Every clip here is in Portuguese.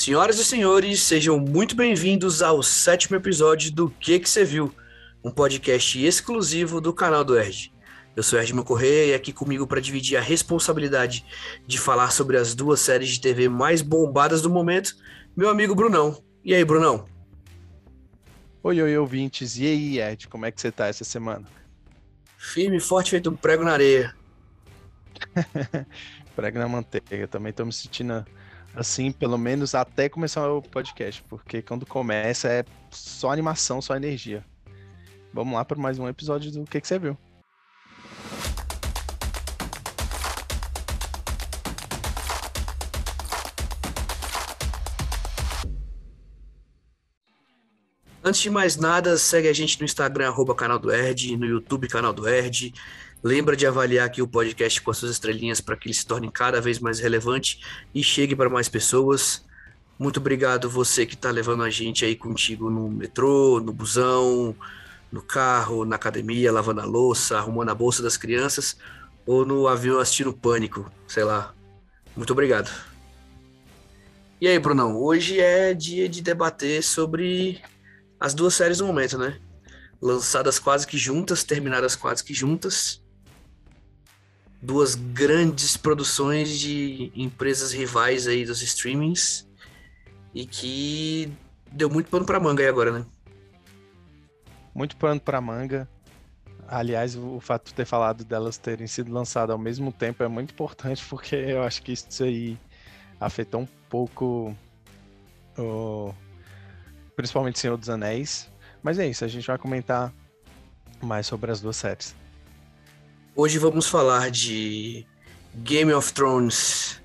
Senhoras e senhores, sejam muito bem-vindos ao sétimo episódio do Que Você Viu, um podcast exclusivo do canal do Erd. Eu sou Erdman Corrêa e aqui comigo para dividir a responsabilidade de falar sobre as duas séries de TV mais bombadas do momento, meu amigo Brunão. E aí, Brunão? Oi, ouvintes. E aí, Ed, como é que você tá essa semana? Firme e forte feito um prego na areia. Prego na manteiga. Também tô me sentindo assim, pelo menos até começar o podcast, porque quando começa é só animação, só energia. Vamos lá para mais um episódio do Que Você Viu. Antes de mais nada, segue a gente no Instagram, canal do Erd, no YouTube, canal do Erd. Lembra de avaliar aqui o podcast com as suas estrelinhas para que ele se torne cada vez mais relevante e chegue para mais pessoas. Muito obrigado você que está levando a gente aí contigo no metrô, no busão, no carro, na academia, lavando a louça, arrumando a bolsa das crianças ou no avião assistindo Pânico, sei lá. Muito obrigado. E aí, Brunão, hoje é dia de debater sobre as duas séries do momento, né? Lançadas quase que juntas, terminadas quase que juntas. Duas grandes produções de empresas rivais aí dos streamings e que deu muito pano pra manga aí agora, né? Muito pano para manga. Aliás, o fato de ter falado delas terem sido lançadas ao mesmo tempo é muito importante, porque eu acho que isso aí afetou um pouco o... principalmente Senhor dos Anéis. Mas é isso, a gente vai comentar mais sobre as duas séries. Hoje vamos falar de Game of Thrones,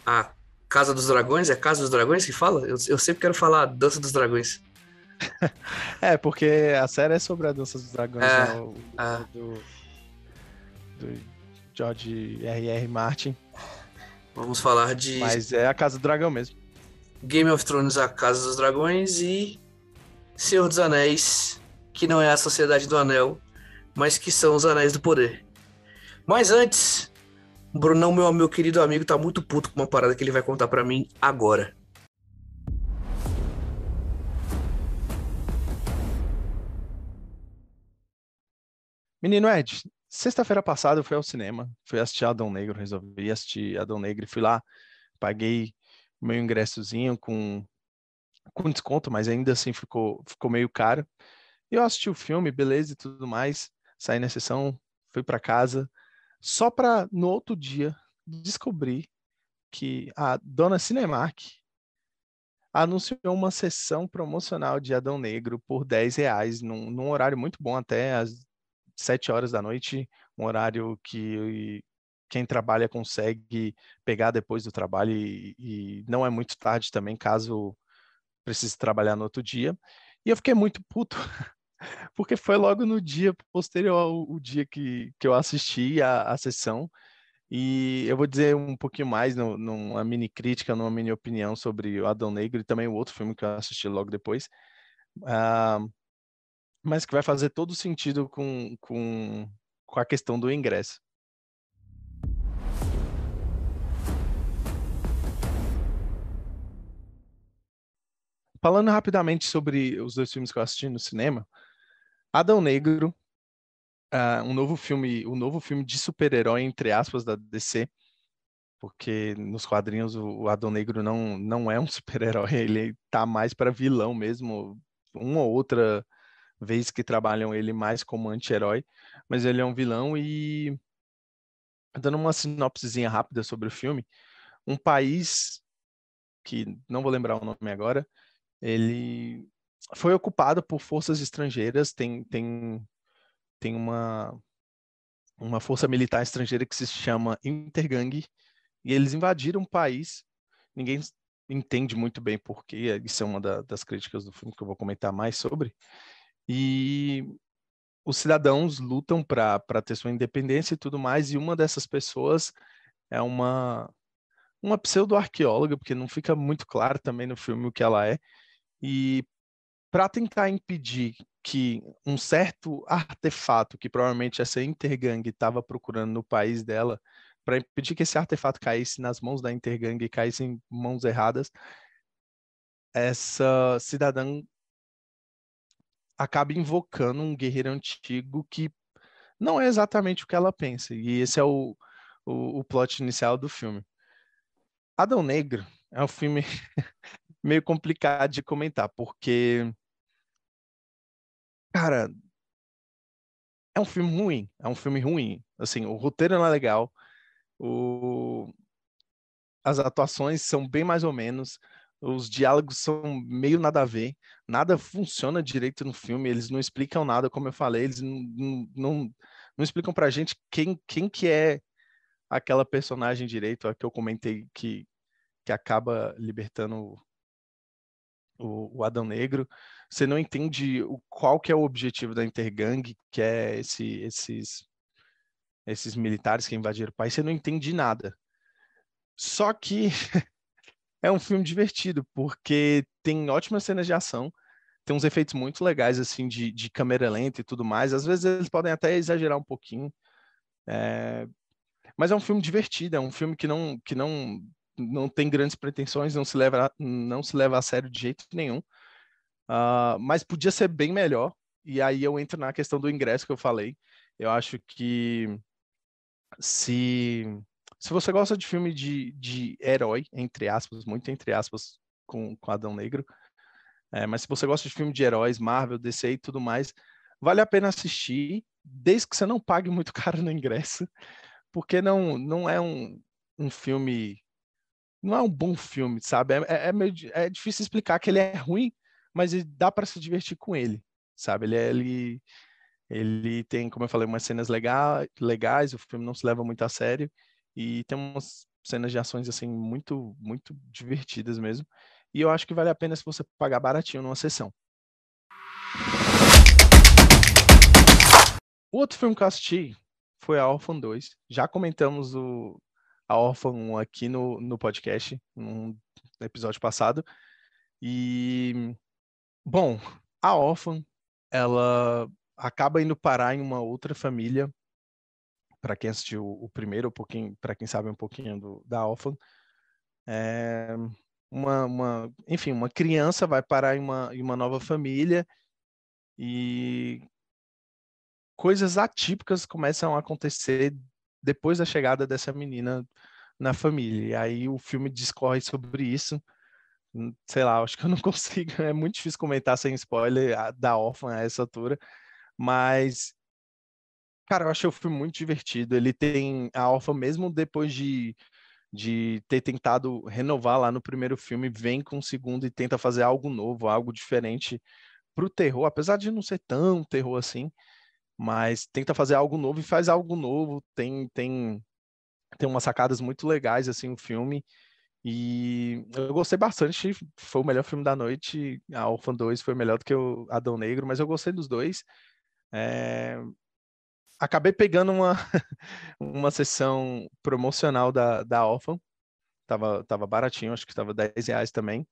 a Casa dos Dragões. É Casa dos Dragões que fala? Eu sempre quero falar Dança dos Dragões. É, porque a série é sobre a Dança dos Dragões, né? É, O livro é. do George R.R. Martin. Vamos falar de Mas é a Casa do Dragão mesmo. Game of Thrones, a Casa dos Dragões e Senhor dos Anéis, que não é a Sociedade do Anel, mas que são os Anéis do Poder. Mas antes, o Brunão, meu querido amigo, tá muito puto com uma parada que ele vai contar pra mim agora. Menino Ed, sexta-feira passada eu fui ao cinema, fui assistir Adão Negro, resolvi assistir Adão Negro e fui lá, paguei o meu ingressozinho com desconto, mas ainda assim ficou meio caro. E eu assisti o filme, beleza e tudo mais, saí na sessão, fui para casa, só para no outro dia descobrir que a dona Cinemark anunciou uma sessão promocional de Adão Negro por R$ 10, num horário muito bom, até às 7 horas da noite, um horário que quem trabalha consegue pegar depois do trabalho e não é muito tarde também, caso precise trabalhar no outro dia. E eu fiquei muito puto, porque foi logo no dia posterior ao dia que eu assisti a sessão. E eu vou dizer um pouquinho mais numa mini crítica, numa mini opinião sobre o Adão Negro e também o outro filme que eu assisti logo depois, ah, mas que vai fazer todo sentido com a questão do ingresso. Falando rapidamente sobre os dois filmes que eu assisti no cinema, Adão Negro, um novo filme de super-herói, entre aspas, da DC, porque nos quadrinhos o Adão Negro não é um super-herói, ele tá mais para vilão mesmo, uma ou outra vez que trabalham ele mais como anti-herói, mas ele é um vilão. E dando uma sinopsezinha rápida sobre o filme, um país que não vou lembrar o nome agora, ele foi ocupado por forças estrangeiras, tem uma força militar estrangeira que se chama Intergang, e eles invadiram o país. Ninguém entende muito bem por quê, isso é uma das críticas do filme que eu vou comentar mais sobre. E os cidadãos lutam para ter sua independência e tudo mais, e uma dessas pessoas é uma pseudo-arqueóloga, porque não fica muito claro também no filme o que ela é, e para tentar impedir que um certo artefato que provavelmente essa Intergang estava procurando no país dela, para impedir que esse artefato caísse nas mãos da Intergang e caísse em mãos erradas, essa cidadã acaba invocando um guerreiro antigo que não é exatamente o que ela pensa. E esse é o plot inicial do filme. Adão Negro é um filme meio complicado de comentar, porque, cara, é um filme ruim. É um filme ruim. Assim, o roteiro não é legal, o... as atuações são bem mais ou menos, os diálogos são meio nada a ver, nada funciona direito no filme, eles não explicam nada, como eu falei, eles não explicam pra gente quem que é aquela personagem direito, a que eu comentei que acaba libertando o Adão Negro. Você não entende qual que é o objetivo da Intergang, que é esses militares que invadiram o país, você não entende nada. Só que é um filme divertido, porque tem ótimas cenas de ação, tem uns efeitos muito legais, assim, de câmera lenta e tudo mais. Às vezes eles podem até exagerar um pouquinho, mas é um filme divertido, é um filme que não tem grandes pretensões, não se leva a sério de jeito nenhum. Mas podia ser bem melhor. E aí eu entro na questão do ingresso que eu falei. Eu acho que se, se você gosta de filme de herói, entre aspas, muito entre aspas, com Adão Negro, mas se você gosta de filme de heróis, Marvel, DC e tudo mais, vale a pena assistir, desde que você não pague muito caro no ingresso, porque não é um filme, não é um bom filme, sabe? É difícil explicar que ele é ruim, mas dá para se divertir com ele, sabe? Ele tem, como eu falei, umas cenas legais, o filme não se leva muito a sério e tem umas cenas de ações assim muito muito divertidas mesmo. E eu acho que vale a pena se você pagar baratinho numa sessão. O outro filme que eu assisti foi a Órfã 2. Já comentamos a Órfã 1 aqui no podcast, no episódio passado. E, bom, a Órfã, ela acaba indo parar em uma outra família. Para quem assistiu o primeiro, um pouquinho, para quem sabe um pouquinho da Órfã, é enfim, uma criança vai parar em uma nova família e coisas atípicas começam a acontecer depois da chegada dessa menina na família. E aí o filme discorre sobre isso. Sei lá, acho que eu não consigo, é muito difícil comentar sem spoiler da Órfã a essa altura, mas, cara, eu achei o filme muito divertido. Ele tem a Órfã, mesmo depois de ter tentado renovar lá no primeiro filme, vem com o segundo e tenta fazer algo novo, algo diferente pro terror, apesar de não ser tão terror assim, mas tenta fazer algo novo e faz algo novo, tem umas sacadas muito legais assim o filme. E eu gostei bastante, foi o melhor filme da noite. A Orphan 2 foi melhor do que o Adão Negro, mas eu gostei dos dois. É, Acabei pegando uma sessão promocional da Orphan, tava baratinho, acho que tava R$ 10 também.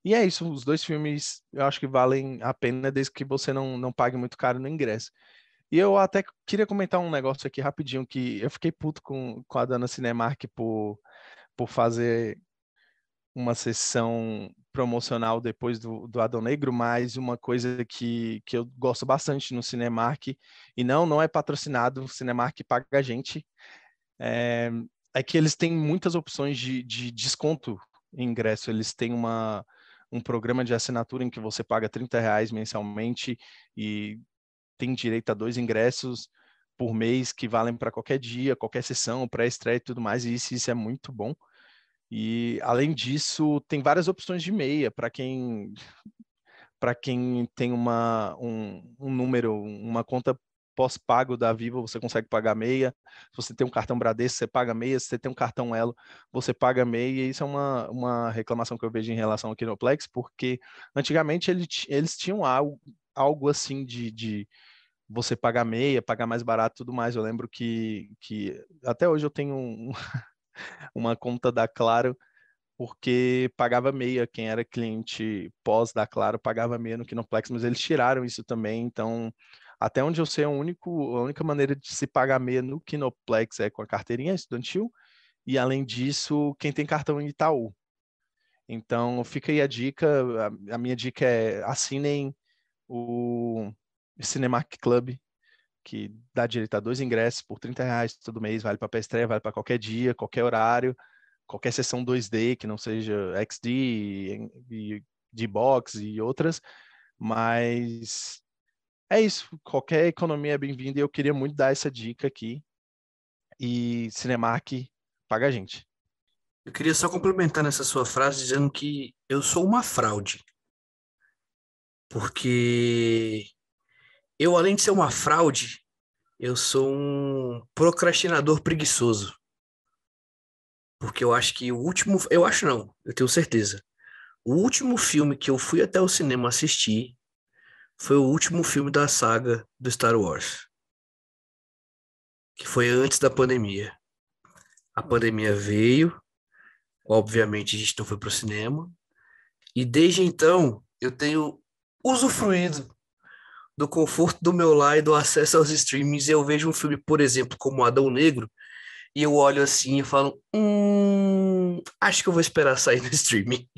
E é isso, os dois filmes eu acho que valem a pena desde que você não pague muito caro no ingresso. E eu até queria comentar um negócio aqui rapidinho, que eu fiquei puto com a Dana Cinemark por fazer uma sessão promocional depois do Adão Negro, mas uma coisa que eu gosto bastante no Cinemark, e não é patrocinado, o Cinemark paga a gente, é, é que eles têm muitas opções de desconto em ingresso. Eles têm um programa de assinatura em que você paga R$ 30 mensalmente e tem direito a 2 ingressos por mês que valem para qualquer dia, qualquer sessão, pré-estreia e tudo mais, e isso é muito bom. E além disso, tem várias opções de meia para quem tem um número, uma conta pós-pago da Vivo, você consegue pagar meia. Se você tem um cartão Bradesco, você paga meia. Se você tem um cartão Elo, você paga meia. E isso é uma reclamação que eu vejo em relação ao Kinoplex, porque antigamente eles tinham algo assim de você pagar meia, pagar mais barato e tudo mais. Eu lembro que até hoje eu tenho uma conta da Claro porque pagava meia, quem era cliente pós da Claro pagava meia no Kinoplex, mas eles tiraram isso também, então até onde eu sei, a única maneira de se pagar meia no Kinoplex é com a carteirinha estudantil, e além disso, quem tem cartão em Itaú. Então, fica aí a dica. A minha dica é assinem o Cinemark Club, que dá direito a 2 ingressos por R$ 30 todo mês, vale para pré-estreia, vale para qualquer dia, qualquer horário, qualquer sessão 2D, que não seja XD, D-Box e outras, mas é isso, qualquer economia é bem-vinda e eu queria muito dar essa dica aqui, e Cinemark paga a gente. Eu queria só complementar nessa sua frase dizendo que eu sou uma fraude, porque eu, além de ser uma fraude, eu sou um procrastinador preguiçoso. Porque eu acho que o último. Eu acho não, eu tenho certeza. O último filme que eu fui até o cinema assistir foi o último filme da saga do Star Wars, que foi antes da pandemia. A pandemia veio, obviamente a gente não foi pro cinema, e desde então eu tenho usufruído do conforto do meu lar e do acesso aos streamings. Eu vejo um filme, por exemplo, como Adão Negro, e eu olho assim e falo, acho que eu vou esperar sair no streaming.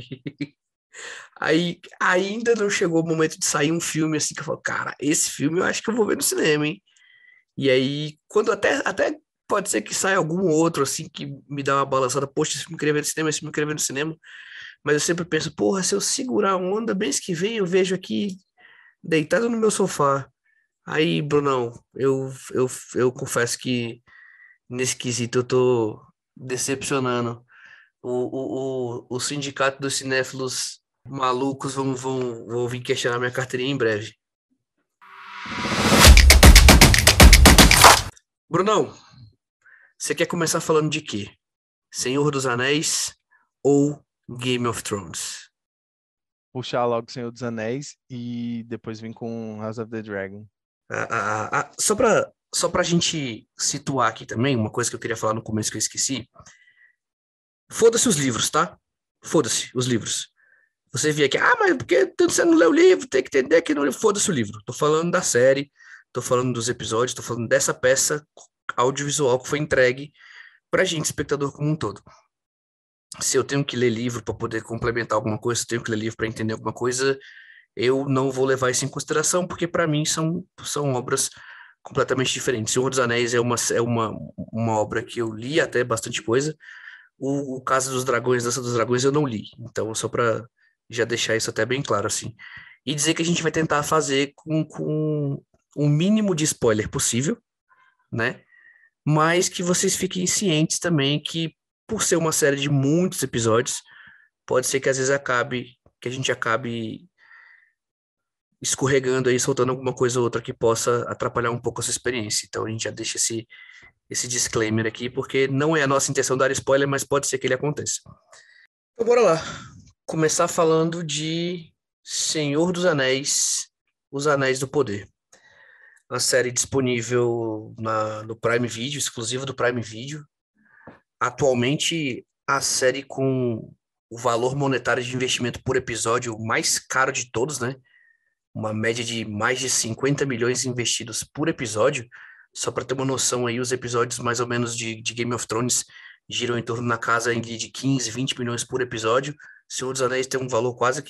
Aí ainda não chegou o momento de sair um filme assim que eu falo, cara, esse filme eu acho que eu vou ver no cinema, hein? E aí, quando até pode ser que saia algum outro assim que me dá uma balançada, poxa, esse filme eu queria ver no cinema, esse filme eu queria ver no cinema, mas eu sempre penso, porra, se eu segurar a onda, mês que vem eu vejo aqui deitado no meu sofá. Aí, Brunão, eu confesso que nesse quesito eu tô decepcionando. O sindicato dos cinéfilos malucos vão vir questionar minha carteirinha em breve. Brunão, você quer começar falando de quê? Senhor dos Anéis ou Game of Thrones? Puxar logo Senhor dos Anéis e depois vir com House of the Dragon. Só pra gente situar aqui também, uma coisa que eu queria falar no começo que eu esqueci. Foda-se os livros, tá? Foda-se os livros. Você via que, mas porque você não lê o livro, tem que entender que não foda-se o livro. Tô falando da série, tô falando dos episódios, tô falando dessa peça audiovisual que foi entregue pra gente, espectador como um todo. Se eu tenho que ler livro para poder complementar alguma coisa, se eu tenho que ler livro para entender alguma coisa, eu não vou levar isso em consideração, porque para mim são obras completamente diferentes. Senhor dos Anéis é uma obra que eu li até bastante coisa. O Casa dos Dragões, Dança dos Dragões, eu não li. Então, só para já deixar isso até bem claro, assim. E dizer que a gente vai tentar fazer com o mínimo de spoiler possível, né? Mas que vocês fiquem cientes também que, por ser uma série de muitos episódios, pode ser que às vezes que a gente acabe escorregando aí, soltando alguma coisa ou outra que possa atrapalhar um pouco essa experiência. Então a gente já deixa esse disclaimer aqui, porque não é a nossa intenção dar spoiler, mas pode ser que ele aconteça. Então bora lá. Começar falando de Senhor dos Anéis, Os Anéis do Poder. Uma série disponível no Prime Video, exclusiva do Prime Video. Atualmente, a série com o valor monetário de investimento por episódio mais caro de todos, né? Uma média de mais de 50 milhões investidos por episódio. Só para ter uma noção aí, os episódios mais ou menos de Game of Thrones giram em torno na casa de 15, 20 milhões por episódio. Senhor dos Anéis tem um valor quase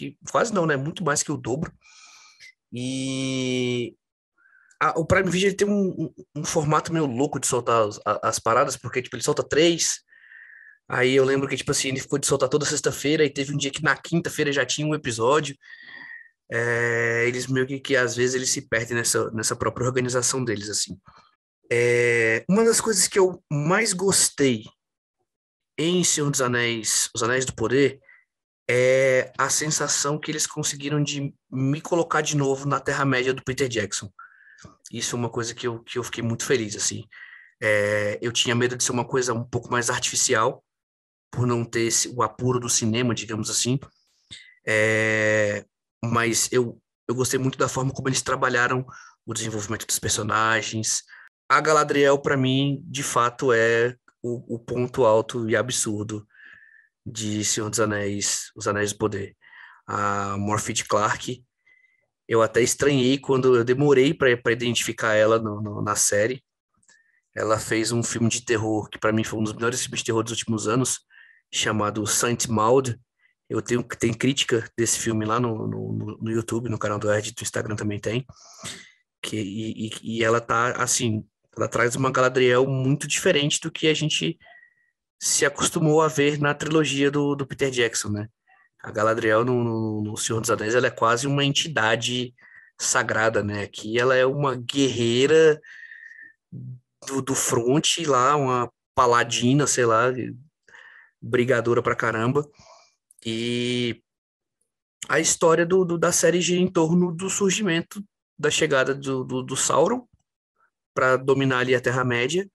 não, né? Muito mais que o dobro. E o Prime Video ele tem um formato meio louco de soltar as paradas, porque tipo, ele solta três. Aí eu lembro que, tipo assim, ele ficou de soltar toda sexta-feira e teve um dia que na quinta-feira já tinha um episódio. Eles meio que às vezes eles se perdem nessa própria organização deles, assim. Uma das coisas que eu mais gostei em Senhor dos Anéis, Os Anéis do Poder, é a sensação que eles conseguiram de me colocar de novo na Terra-média do Peter Jackson. Isso é uma coisa que eu fiquei muito feliz, assim. Eu tinha medo de ser uma coisa um pouco mais artificial, por não ter o apuro do cinema, digamos assim. Mas eu gostei muito da forma como eles trabalharam o desenvolvimento dos personagens. A Galadriel, para mim, de fato, é o ponto alto e absurdo de Senhor dos Anéis, Os Anéis do Poder. A Morfydd Clark, eu até estranhei quando eu demorei para identificar ela na série. Ela fez um filme de terror que para mim foi um dos melhores filmes de terror dos últimos anos, chamado Saint Maud. Tem crítica desse filme lá no YouTube, no canal do Ed, do Instagram também tem. E ela tá, assim, ela traz uma Galadriel muito diferente do que a gente se acostumou a ver na trilogia do Peter Jackson, né? A Galadriel no Senhor dos Anéis, ela é quase uma entidade sagrada, né? Aqui ela é uma guerreira do fronte lá, uma paladina, sei lá, brigadora pra caramba. E a história da série gira em torno do surgimento, da chegada do Sauron para dominar ali a Terra-média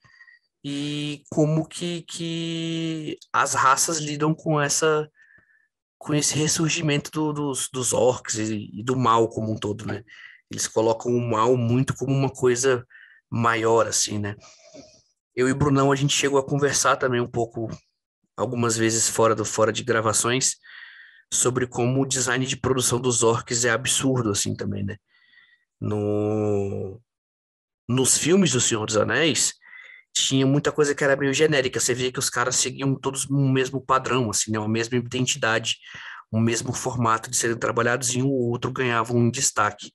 e como que as raças lidam com esse ressurgimento dos orcs e do mal como um todo, né? Eles colocam o mal muito como uma coisa maior, assim, né? Eu e o Brunão, a gente chegou a conversar também um pouco, algumas vezes fora de gravações, sobre como o design de produção dos orcs é absurdo, assim, também, né? No, nos filmes do Senhor dos Anéis, tinha muita coisa que era meio genérica. Você via que os caras seguiam todos o mesmo padrão, assim, né? Uma mesma identidade, o mesmo formato de serem trabalhados e um ou outro ganhava um destaque.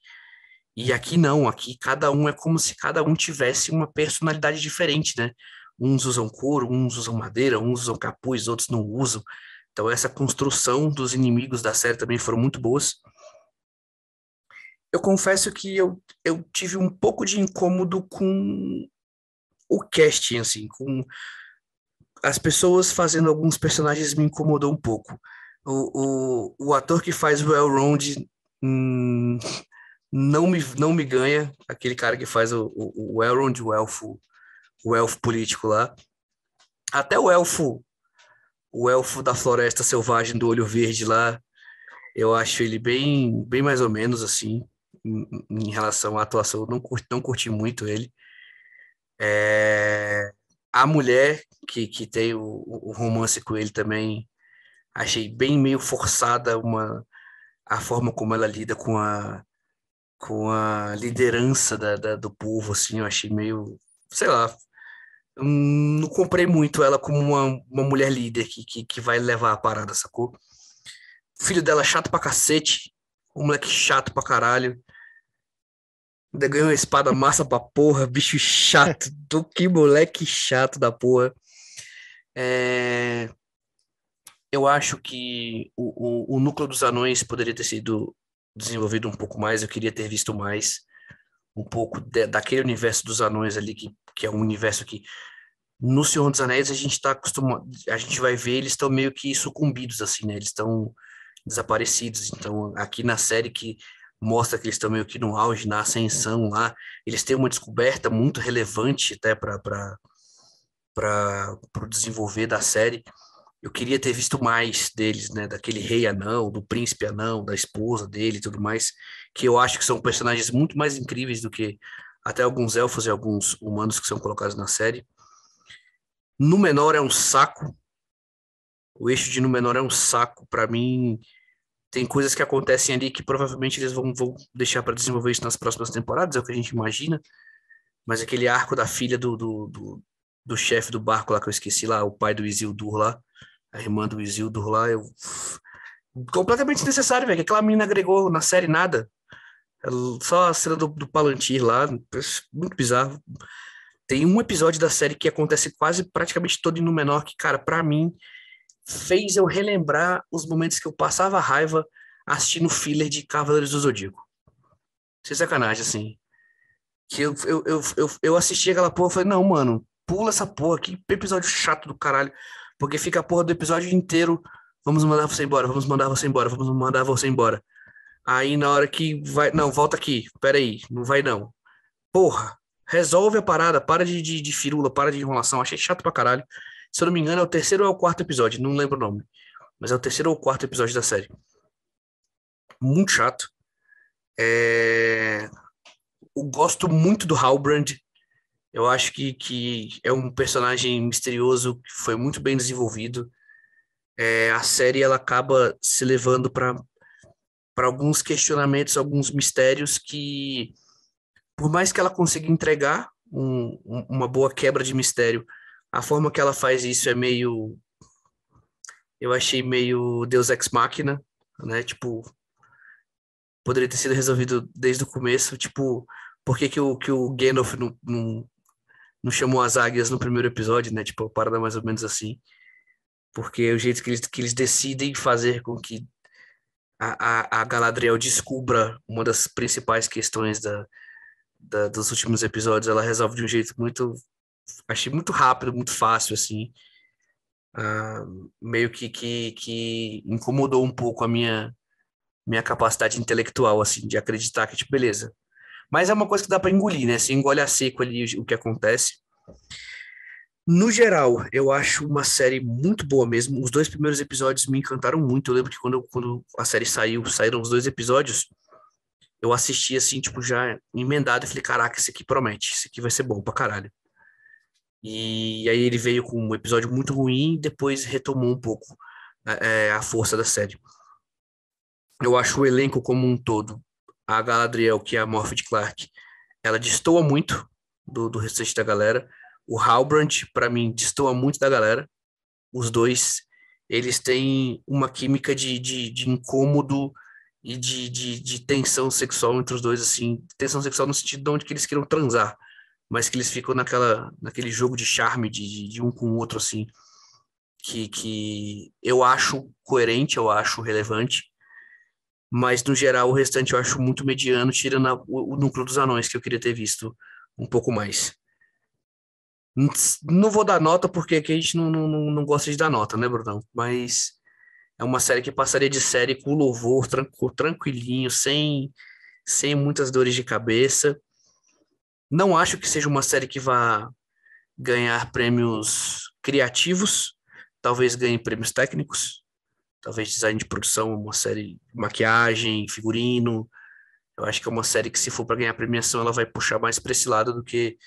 E aqui não, aqui cada um é como se cada um tivesse uma personalidade diferente, né? Uns usam couro, uns usam madeira, uns usam capuz, outros não usam. Então essa construção dos inimigos da série também foram muito boas. Eu confesso que eu tive um pouco de incômodo com o casting, assim, com as pessoas fazendo alguns personagens me incomodou um pouco. O ator que faz o Elrond não me ganha, aquele cara que faz o Elrond, o elfo político lá. Até o elfo da Floresta Selvagem do Olho Verde lá, eu acho ele bem mais ou menos assim, em relação à atuação, eu não curti muito ele. É, a mulher que tem o romance com ele também, achei bem meio forçada a forma como ela lida com a liderança do povo, assim, eu achei meio, sei lá, não comprei muito ela como uma mulher líder que vai levar a parada, sacou? O filho dela é chato pra cacete, um moleque chato pra caralho, ainda ganhou uma espada massa pra porra, bicho chato, do que moleque chato da porra. É, eu acho que o núcleo dos anões poderia ter sido desenvolvido um pouco mais, eu queria ter visto mais um pouco daquele universo dos anões ali, que é um universo que no Senhor dos Anéis a gente tá acostumado, a gente vai ver, eles estão meio que sucumbidos, assim, né? Eles estão desaparecidos. Então, aqui na série que mostra que eles estão meio que no auge, na ascensão lá, eles têm uma descoberta muito relevante até para o desenvolver da série. Eu queria ter visto mais deles, né? Daquele rei anão, do príncipe anão, da esposa dele e tudo mais, que eu acho que são personagens muito mais incríveis do que até alguns elfos e alguns humanos que são colocados na série. Númenor é um saco. O eixo de Númenor é um saco. Para mim, tem coisas que acontecem ali que provavelmente eles vão deixar para desenvolver isso nas próximas temporadas, é o que a gente imagina. Mas aquele arco da filha do chefe do barco lá, que eu esqueci lá, o pai do Isildur lá, a irmã do Isildur lá, completamente desnecessário, velho. Que aquela menina agregou na série nada. Só a cena do Palantir lá, muito bizarro. Tem um episódio da série que acontece quase praticamente todo em Númenor, que, cara, pra mim, fez eu relembrar os momentos que eu passava raiva assistindo filler de Cavaleiros do Zodíaco. Sem sacanagem, assim. Que eu assisti aquela porra e falei, não, mano, pula essa porra, que episódio chato do caralho. Porque fica a porra do episódio inteiro, vamos mandar você embora, vamos mandar você embora, vamos mandar você embora. Aí na hora que vai, não, volta aqui, peraí, não vai não. Porra, resolve a parada, para de firula, para de enrolação, achei chato pra caralho. Se eu não me engano, é o terceiro ou é o quarto episódio, não lembro o nome. Mas é o terceiro ou o quarto episódio da série. Muito chato. É... Eu gosto muito do Halbrand. Eu acho que é um personagem misterioso que foi muito bem desenvolvido. É, a série ela acaba se levando para alguns questionamentos, alguns mistérios que, por mais que ela consiga entregar uma boa quebra de mistério, a forma que ela faz isso é Eu achei meio Deus Ex Machina, né? Tipo, poderia ter sido resolvido desde o começo. Tipo, por que que o Gandalf não chamou as águias no primeiro episódio, né? Tipo, a parada mais ou menos assim. Porque é o jeito que eles decidem fazer com que a Galadriel descubra uma das principais questões dos últimos episódios, ela resolve de um jeito muito, achei muito rápido, muito fácil, assim. Ah, meio que incomodou um pouco a minha capacidade intelectual, assim, de acreditar que, tipo, beleza. Mas é uma coisa que dá pra engolir, né? Você engole a seco ali o que acontece. No geral, eu acho uma série muito boa mesmo. Os dois primeiros episódios me encantaram muito. Eu lembro que quando a série saiu, saíram os dois episódios, eu assisti assim, tipo, já emendado e falei, caraca, esse aqui promete, esse aqui vai ser bom pra caralho. E aí ele veio com um episódio muito ruim e depois retomou um pouco a força da série. Eu acho o elenco como um todo, a Galadriel, que é a Morphe de Clark, ela destoa muito do restante da galera. O Halbrand, pra mim, destoa muito da galera. Os dois, eles têm uma química de incômodo e de tensão sexual entre os dois, assim, tensão sexual no sentido de onde que eles queiram transar, mas que eles ficam naquele jogo de charme de um com o outro, assim, que eu acho coerente, eu acho relevante, mas no geral o restante eu acho muito mediano, tirando o núcleo dos anões, que eu queria ter visto um pouco mais. Não vou dar nota porque aqui a gente não gosta de dar nota, né, Brunão? Mas é uma série que passaria de série com louvor, tranquilinho, sem muitas dores de cabeça. Não acho que seja uma série que vá ganhar prêmios criativos, talvez ganhe prêmios técnicos, talvez design de produção, uma série de maquiagem, figurino. Eu acho que é uma série que, se for para ganhar premiação, ela vai puxar mais para esse lado do que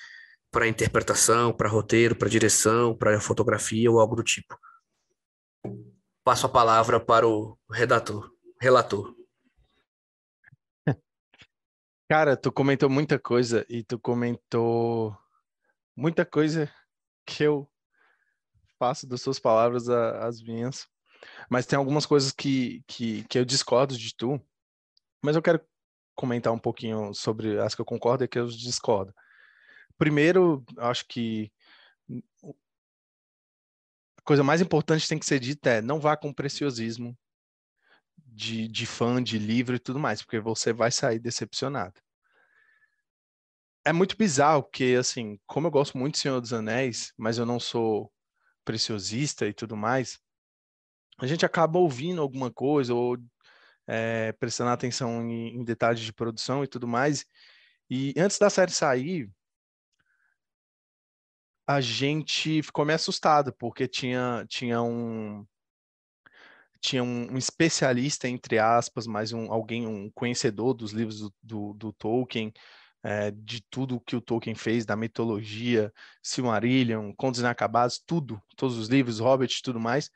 para interpretação, para roteiro, para direção, para fotografia ou algo do tipo. Passo a palavra para o relator. Cara, tu comentou muita coisa e tu comentou muita coisa que eu faço das suas palavras as minhas. Mas tem algumas coisas que eu discordo de tu, mas eu quero comentar um pouquinho sobre as que eu concordo e que eu discordo. Primeiro, acho que a coisa mais importante que tem que ser dita é não vá com preciosismo de fã, de livro e tudo mais, porque você vai sair decepcionado. É muito bizarro, porque, assim, como eu gosto muito de Senhor dos Anéis, mas eu não sou preciosista e tudo mais, a gente acaba ouvindo alguma coisa ou prestando atenção em detalhes de produção e tudo mais. E antes da série sair, a gente ficou meio assustado, porque tinha um especialista, entre aspas, mas um conhecedor dos livros do Tolkien, de tudo que o Tolkien fez, da mitologia, Silmarillion, Contos Inacabados, tudo, todos os livros, Hobbit e tudo mais.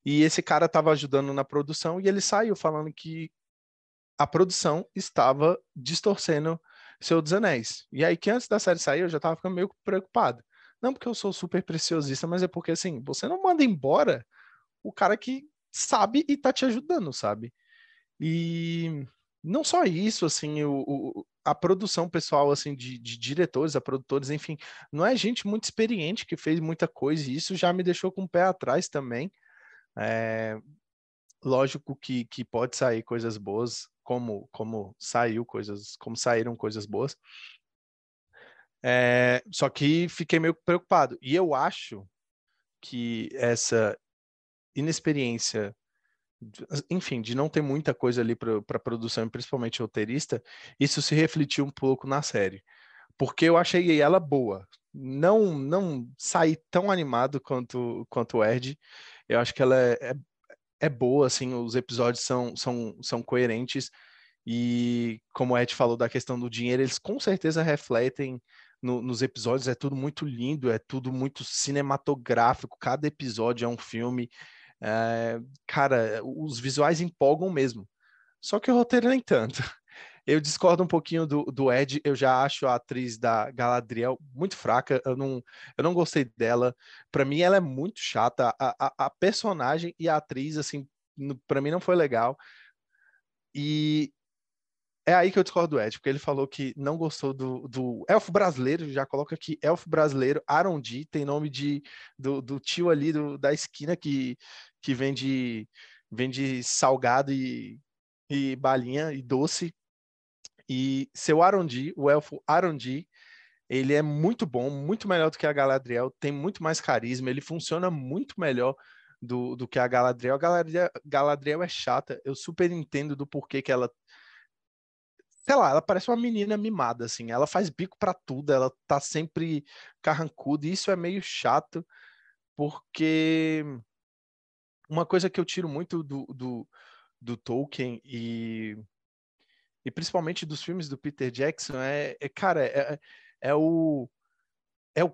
E esse cara estava ajudando na produção e ele saiu falando que a produção estava distorcendo Senhor dos Anéis. E aí que antes da série sair eu já estava ficando meio preocupado. Não porque eu sou super preciosista, mas é porque assim, você não manda embora o cara que sabe e tá te ajudando, sabe? E não só isso, assim, a produção pessoal, assim, de diretores, a produtores, enfim, não é gente muito experiente que fez muita coisa, e isso já me deixou com o pé atrás também. É, lógico que pode sair coisas boas, como saíram coisas boas. Só que fiquei meio preocupado. E eu acho que essa inexperiência, enfim, de não ter muita coisa ali para produção, e principalmente roteirista, isso se refletiu um pouco na série. Porque eu achei ela boa. Não saí tão animado quanto o Erd. Eu acho que ela é boa, assim, os episódios são coerentes. E como o Ed falou da questão do dinheiro, eles com certeza refletem nos episódios. É tudo muito lindo, é tudo muito cinematográfico. Cada episódio é um filme. Cara, os visuais empolgam mesmo. Só que o roteiro nem tanto. Eu discordo um pouquinho do Ed, eu já acho a atriz da Galadriel muito fraca, eu não gostei dela. Para mim, ela é muito chata. A personagem e a atriz, assim, para mim não foi legal. E é aí que eu discordo do Ed, porque ele falou que não gostou do elfo brasileiro, já coloca aqui, elfo brasileiro, Arondi, tem nome do tio ali da esquina que vende salgado e balinha e doce. E seu Arondi, o elfo Arondi, ele é muito bom, muito melhor do que a Galadriel, tem muito mais carisma, ele funciona muito melhor do que a Galadriel. Galadriel é chata, eu super entendo do porquê que ela, sei lá, ela parece uma menina mimada, assim, ela faz bico pra tudo, ela tá sempre carrancuda, e isso é meio chato, porque uma coisa que eu tiro muito do Tolkien e principalmente dos filmes do Peter Jackson cara, é o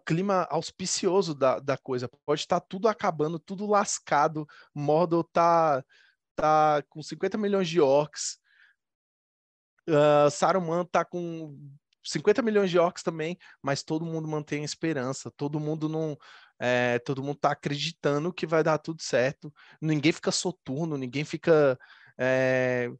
clima auspicioso da coisa. Pode estar tudo acabando, tudo lascado, Mordor tá com 50 milhões de orcs, Saruman tá com 50 milhões de orcs também, mas todo mundo mantém a esperança, todo mundo tá acreditando que vai dar tudo certo, ninguém fica soturno, ninguém fica é,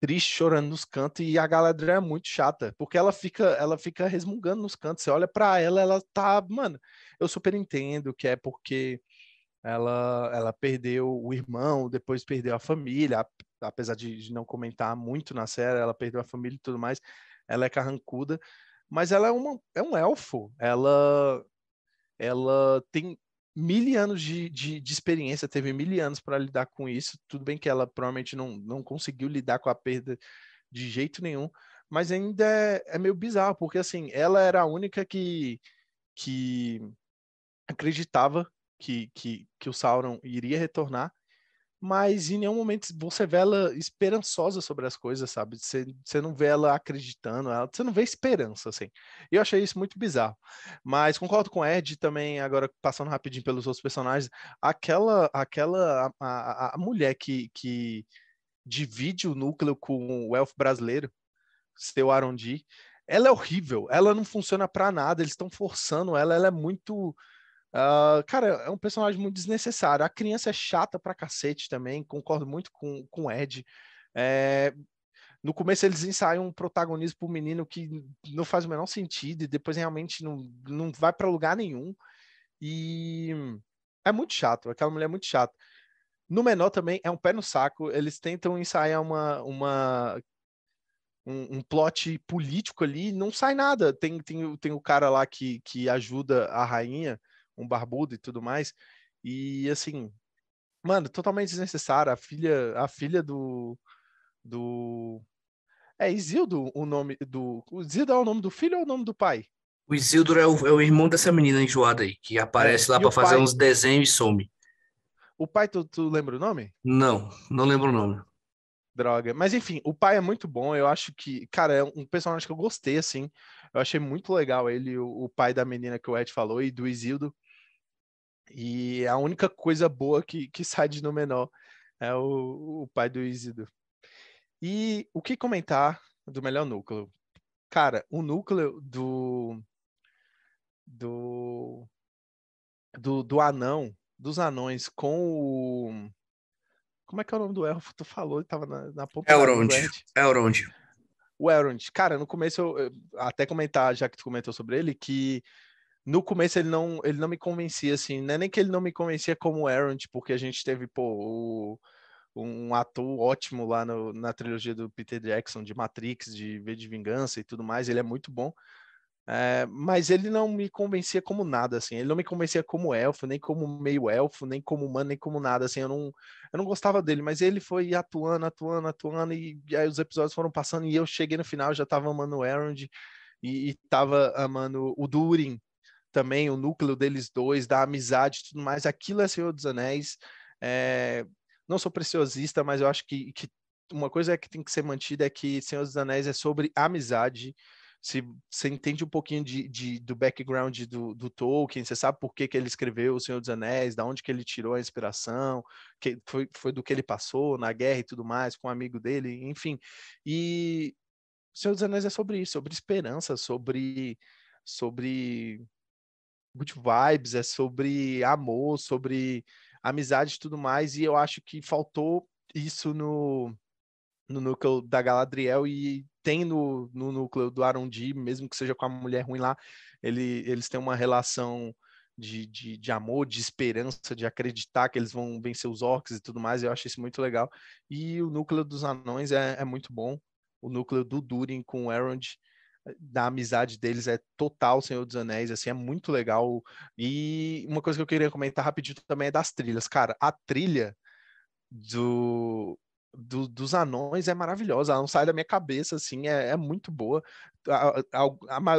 triste, chorando nos cantos, e a Galadriel é muito chata, porque ela fica resmungando nos cantos, você olha pra ela, ela tá, mano, eu super entendo que é porque ela perdeu o irmão, depois perdeu a família, apesar de não comentar muito na série, ela perdeu a família e tudo mais, ela é carrancuda, mas ela é um elfo, ela tem mil anos de experiência, teve mil anos para lidar com isso. Tudo bem que ela provavelmente não conseguiu lidar com a perda de jeito nenhum, mas ainda é meio bizarro, porque assim, ela era a única que acreditava que o Sauron iria retornar, mas em nenhum momento você vê ela esperançosa sobre as coisas, sabe? Você não vê ela acreditando, você não vê esperança, assim. E eu achei isso muito bizarro. Mas concordo com o Ed também, agora passando rapidinho pelos outros personagens, a mulher que divide o núcleo com o elfo brasileiro, seu Arondi, ela é horrível, ela não funciona pra nada, eles estão forçando ela é muito cara, é um personagem muito desnecessário. A criança é chata pra cacete também, concordo muito com o Ed. É, no começo eles ensaiam um protagonismo pro menino que não faz o menor sentido e depois realmente não vai pra lugar nenhum. E é muito chato, aquela mulher é muito chata. No menor também é um pé no saco. Eles tentam ensaiar um plot político ali, não sai nada. Tem o cara lá que ajuda a rainha, um barbudo e tudo mais. E assim, mano, totalmente desnecessário. A filha do. É Isildo o nome do. O Isildo é o nome do filho ou o nome do pai? O Isildur é o irmão dessa menina enjoada aí, que É. aparece lá E o pra fazer pai? uns desenhos e some. O pai, tu lembra o nome? Não, não lembro o nome. Droga. Mas enfim, o pai é muito bom. Eu acho que, cara, é um personagem que eu gostei, assim. Eu achei muito legal ele, o pai da menina que o Ed falou e do Isildo. E a única coisa boa que sai de Númenor é o pai do Isildur. E o que comentar do melhor núcleo? Cara, o núcleo do, do anão, dos anões com o. Como é que é o nome do elfo? Tu falou, ele tava na ponta da Elrond. língua, Ed. Elrond. O Elrond. Cara, no começo eu até comentar, já que tu comentou sobre ele, que no começo ele não me convencia, assim, não é nem que ele não me convencia como Elrond, porque a gente teve, pô, um ator ótimo lá na trilogia do Peter Jackson, de Matrix, de V de Vingança e tudo mais, ele é muito bom. Mas ele não me convencia como nada, assim. Ele não me convencia como elfo, nem como meio elfo, nem como humano, nem como nada, assim. Eu não gostava dele, mas ele foi atuando, atuando, atuando, e aí os episódios foram passando, e eu cheguei no final, já tava amando o Elrond, e tava amando o Durin também, o núcleo deles dois, da amizade e tudo mais. Aquilo é Senhor dos Anéis. É, não sou preciosista, mas eu acho que uma coisa que tem que ser mantida é que Senhor dos Anéis é sobre amizade. Se você entende um pouquinho do background do Tolkien, você sabe por que ele escreveu O Senhor dos Anéis, da onde que ele tirou a inspiração, que foi do que ele passou na guerra e tudo mais, com um amigo dele, enfim. E O Senhor dos Anéis é sobre isso, sobre esperança, sobre good vibes, é sobre amor, sobre amizade e tudo mais, e eu acho que faltou isso no núcleo da Galadriel e tem no núcleo do Arondir, mesmo que seja com a mulher ruim lá, eles têm uma relação de amor, de esperança, de acreditar que eles vão vencer os orcs e tudo mais, eu acho isso muito legal. E o núcleo dos anões é muito bom, o núcleo do Durin com o Elrond, da amizade deles é total Senhor dos Anéis, assim, é muito legal. E uma coisa que eu queria comentar rapidinho também é das trilhas. Cara, a trilha do, dos anões é maravilhosa, ela não sai da minha cabeça, assim, é muito boa.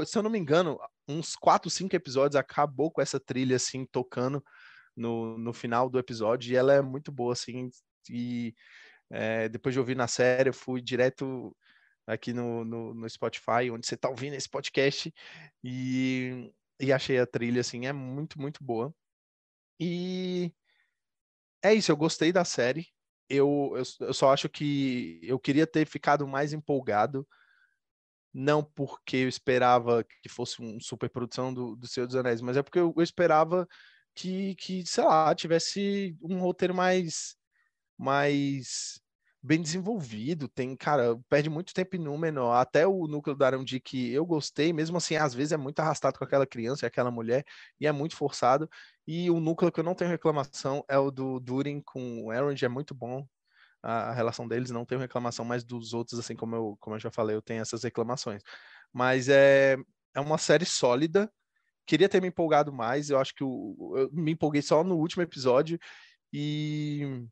Se eu não me engano, uns 4, 5 episódios acabou com essa trilha, assim, tocando no final do episódio, e ela é muito boa, assim, e depois de ouvir na série, eu fui direto aqui no Spotify, onde você está ouvindo esse podcast, e achei a trilha, assim, é muito, muito boa. E é isso, eu gostei da série. Eu só acho que eu queria ter ficado mais empolgado, não porque eu esperava que fosse uma superprodução do Senhor dos Anéis, mas é porque eu esperava sei lá, tivesse um roteiro mais bem desenvolvido. Tem, cara, perde muito tempo em Númenor. Até o núcleo do Arondir que eu gostei, mesmo assim, às vezes é muito arrastado com aquela criança e aquela mulher, e é muito forçado. E o núcleo que eu não tenho reclamação é o do Durin com o Elrond, é muito bom. A relação deles, não tenho reclamação, mas dos outros, assim como eu já falei, eu tenho essas reclamações. Mas é uma série sólida. Queria ter me empolgado mais. Eu acho que eu me empolguei só no último episódio. E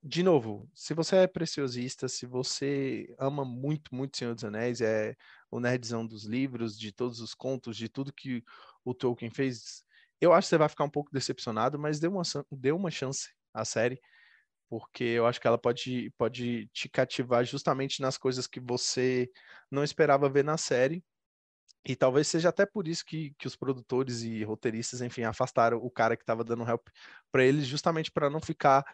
de novo, se você é preciosista, se você ama muito, muito Senhor dos Anéis, é o nerdzão dos livros, de todos os contos, de tudo que o Tolkien fez, eu acho que você vai ficar um pouco decepcionado, mas dê uma chance à série, porque eu acho que ela pode te cativar justamente nas coisas que você não esperava ver na série. E talvez seja até por isso que os produtores e roteiristas, enfim, afastaram o cara que estava dando help para eles, justamente para não ficar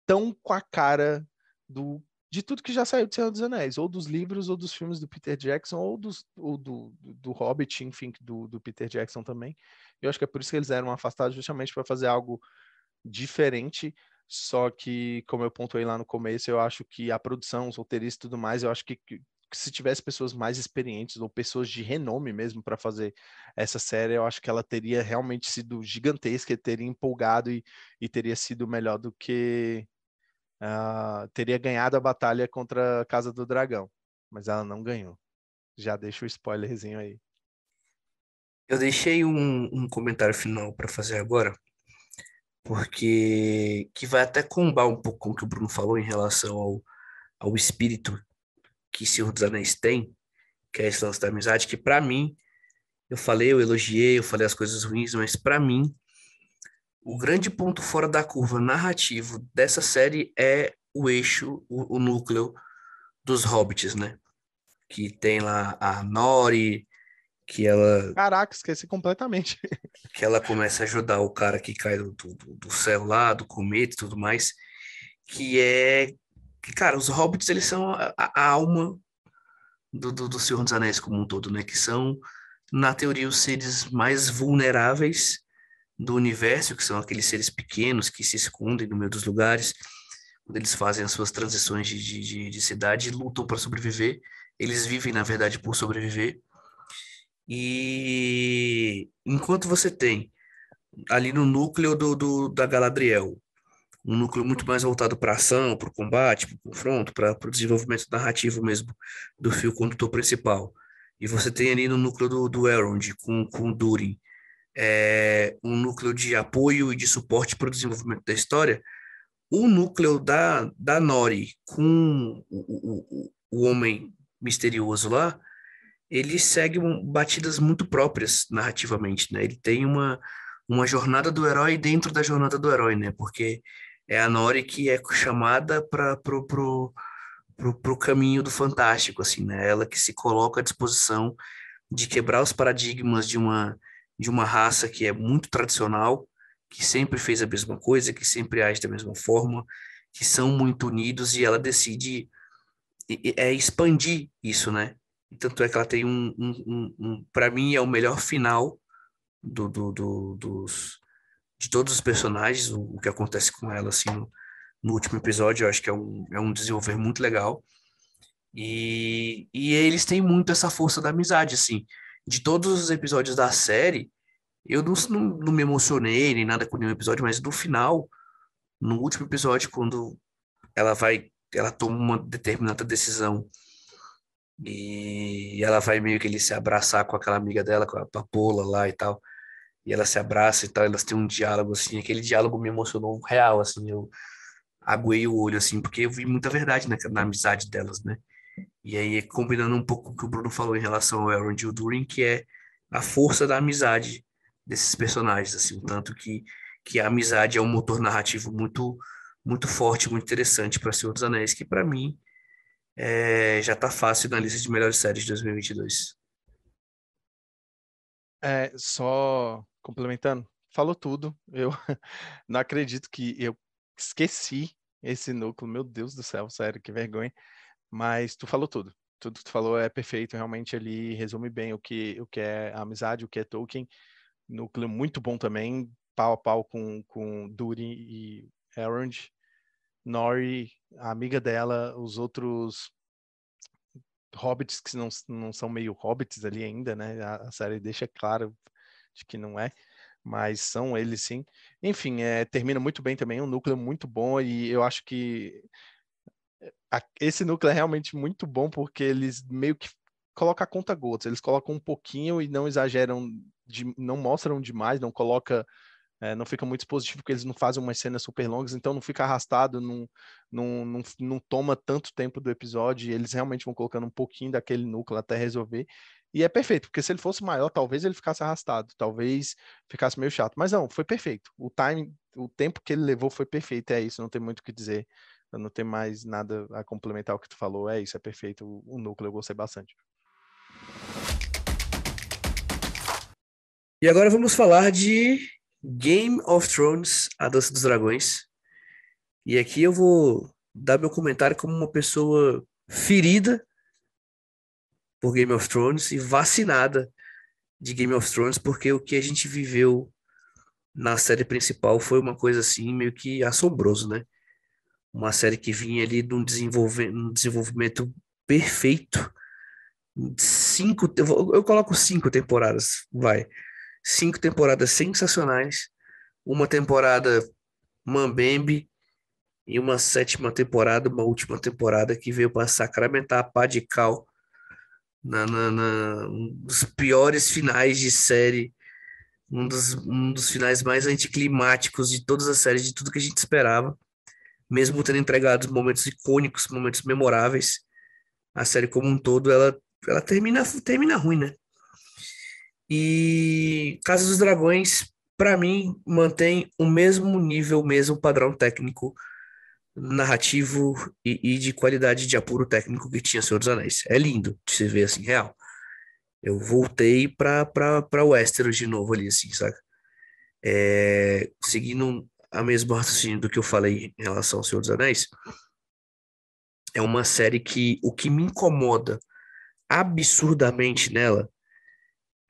tão com a cara de tudo que já saiu de Senhor dos Anéis, ou dos livros, ou dos filmes do Peter Jackson, ou do Hobbit, enfim, do Peter Jackson também. Eu acho que é por isso que eles eram afastados, justamente para fazer algo diferente. Só que, como eu pontuei lá no começo, eu acho que a produção, os roteiristas e tudo mais, eu acho que se tivesse pessoas mais experientes ou pessoas de renome mesmo para fazer essa série, eu acho que ela teria realmente sido gigantesca, teria empolgado e teria sido melhor do que teria ganhado a batalha contra a Casa do Dragão, mas ela não ganhou. Já deixa o spoilerzinho aí. Eu deixei um comentário final para fazer agora, porque que vai até combar um pouco com o que o Bruno falou em relação ao espírito que Senhor dos Anéis tem, que é esse lance da amizade, que para mim, eu elogiei, eu falei as coisas ruins, mas para mim, o grande ponto fora da curva narrativo dessa série é o eixo, o núcleo dos hobbits, né? Que tem lá a Nori, que ela, Caraca, esqueci completamente. que ela começa a ajudar o cara que cai do céu lá, do cometa e tudo mais, que é que, cara, os hobbits, eles são a alma do Senhor dos Anéis como um todo, né? Que são, na teoria, os seres mais vulneráveis do universo, que são aqueles seres pequenos que se escondem no meio dos lugares, quando eles fazem as suas transições de cidade e lutam para sobreviver. Eles vivem, na verdade, por sobreviver. E enquanto você tem ali no núcleo da Galadriel, um núcleo muito mais voltado para ação, para o combate, para o confronto, para o desenvolvimento narrativo mesmo do fio condutor principal. E você tem ali no núcleo do Elrond com o Durin, um núcleo de apoio e de suporte para o desenvolvimento da história. O núcleo da Nori com o homem misterioso lá, ele segue batidas muito próprias narrativamente, né? Ele tem uma jornada do herói dentro da jornada do herói, né? Porque é a Nori que é chamada para pro caminho do fantástico, assim, né? Ela que se coloca à disposição de quebrar os paradigmas de uma raça que é muito tradicional, que sempre fez a mesma coisa, que sempre age da mesma forma, que são muito unidos, e ela decide é expandir isso, né? E tanto é que ela tem para mim é o melhor final de todos os personagens, o que acontece com ela, assim, no último episódio, eu acho que é um desenvolver muito legal. E eles têm muito essa força da amizade, assim. De todos os episódios da série, eu não me emocionei nem nada com nenhum episódio, mas no final, no último episódio, quando ela toma uma determinada decisão e ela vai meio que ele se abraçar com aquela amiga dela, com a Papola lá e tal, e ela se abraça e tal, elas têm um diálogo, assim, aquele diálogo me emocionou real, assim, eu aguei o olho, assim, porque eu vi muita verdade na amizade delas, né? E aí, combinando um pouco com o que o Bruno falou em relação ao Elrond e o Durin, que é a força da amizade desses personagens, assim, o tanto que a amizade é um motor narrativo muito forte, muito interessante para Senhor dos Anéis, que para mim já tá fácil na lista de melhores séries de 2022. Só complementando, falou tudo. Eu não acredito que eu esqueci esse núcleo. Meu Deus do céu, sério, que vergonha. Mas tu falou tudo. Tudo que tu falou é perfeito. Realmente ele resume bem o que é a amizade, o que é Tolkien. Núcleo muito bom também, pau a pau com Durin e Elrond. Nori, a amiga dela, os outros hobbits que não são meio hobbits ali ainda, né? A série deixa claro de que não é, mas são eles sim. Enfim, termina muito bem também, um núcleo muito bom e eu acho que esse núcleo é realmente muito bom porque eles meio que colocam a conta gotas, eles colocam um pouquinho e não exageram, não mostram demais, não fica muito expositivo porque eles não fazem umas cenas super longas, então não fica arrastado, não toma tanto tempo do episódio, e eles realmente vão colocando um pouquinho daquele núcleo até resolver. E é perfeito, porque se ele fosse maior, talvez ele ficasse arrastado, talvez ficasse meio chato. Mas não, foi perfeito. O tempo que ele levou foi perfeito, é isso, não tem muito o que dizer. Eu não tenho mais nada a complementar o que tu falou, é isso, é perfeito. O núcleo eu gostei bastante. E agora vamos falar de Game of Thrones, A Dança dos Dragões. E aqui eu vou dar meu comentário como uma pessoa ferida por Game of Thrones e vacinada de Game of Thrones, porque o que a gente viveu na série principal foi uma coisa assim meio que assombroso, né? Uma série que vinha ali num desenvolvimento perfeito. Eu coloco 5 temporadas, vai. 5 temporadas sensacionais, uma temporada mambembe e uma sétima temporada, uma última temporada que veio para sacramentar a pá de cal um dos piores finais de série, um dos finais mais anticlimáticos de todas as séries, de tudo que a gente esperava, mesmo tendo entregado momentos icônicos, momentos memoráveis, a série como um todo, ela termina ruim, né? E Casa dos Dragões, para mim, mantém o mesmo nível, o mesmo padrão técnico, narrativo e de qualidade de apuro técnico que tinha Senhor dos Anéis. É lindo de se ver assim, real. Eu voltei pra Westeros de novo ali, assim, sabe? Seguindo a mesma raciocínio do que eu falei em relação ao Senhor dos Anéis, é uma série que o que me incomoda absurdamente nela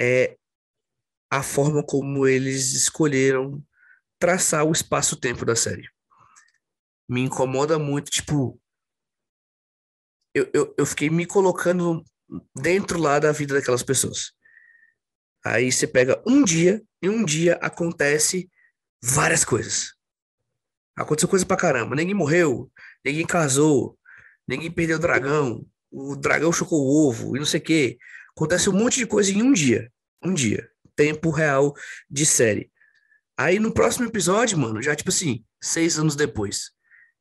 é a forma como eles escolheram traçar o espaço-tempo da série. Me incomoda muito, tipo, eu fiquei me colocando dentro lá da vida daquelas pessoas. Aí você pega um dia, e um dia acontece várias coisas. Aconteceu coisa pra caramba. Ninguém morreu, ninguém casou, ninguém perdeu o dragão chocou o ovo e não sei o quê. Acontece um monte de coisa em um dia. Um dia. Tempo real de série. Aí no próximo episódio, mano, já tipo assim, 6 anos depois,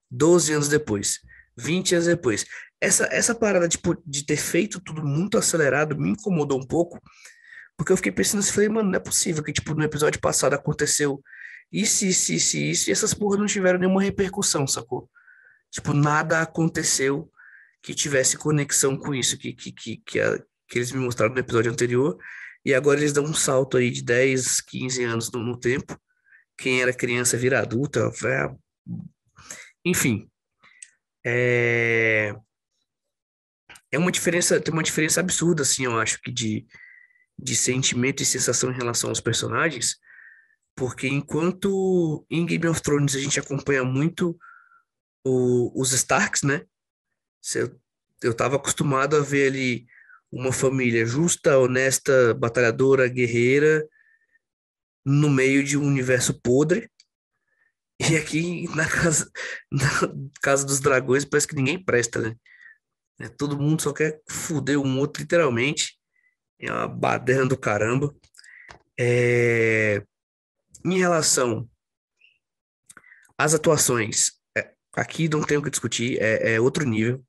12 anos depois, 20 anos depois. Essa parada, tipo, de ter feito tudo muito acelerado me incomodou um pouco, porque eu fiquei pensando assim, falei, mano, não é possível que, tipo, no episódio passado aconteceu isso, e essas porras não tiveram nenhuma repercussão, sacou? Tipo, nada aconteceu que tivesse conexão com isso que eles me mostraram no episódio anterior, e agora eles dão um salto aí de 10 15 anos no tempo. Quem era criança vira adulta, enfim. É... tem uma diferença absurda, assim, eu acho, que de sentimento e sensação em relação aos personagens, porque enquanto em Game of Thrones a gente acompanha muito os Starks, né? Eu tava acostumado a ver ali uma família justa, honesta, batalhadora, guerreira, no meio de um universo podre. E aqui na casa dos dragões parece que ninguém presta, né? Todo mundo só quer foder um outro, literalmente. É uma baderna do caramba. É, Em relação às atuações, aqui não tem o que discutir, é outro nível.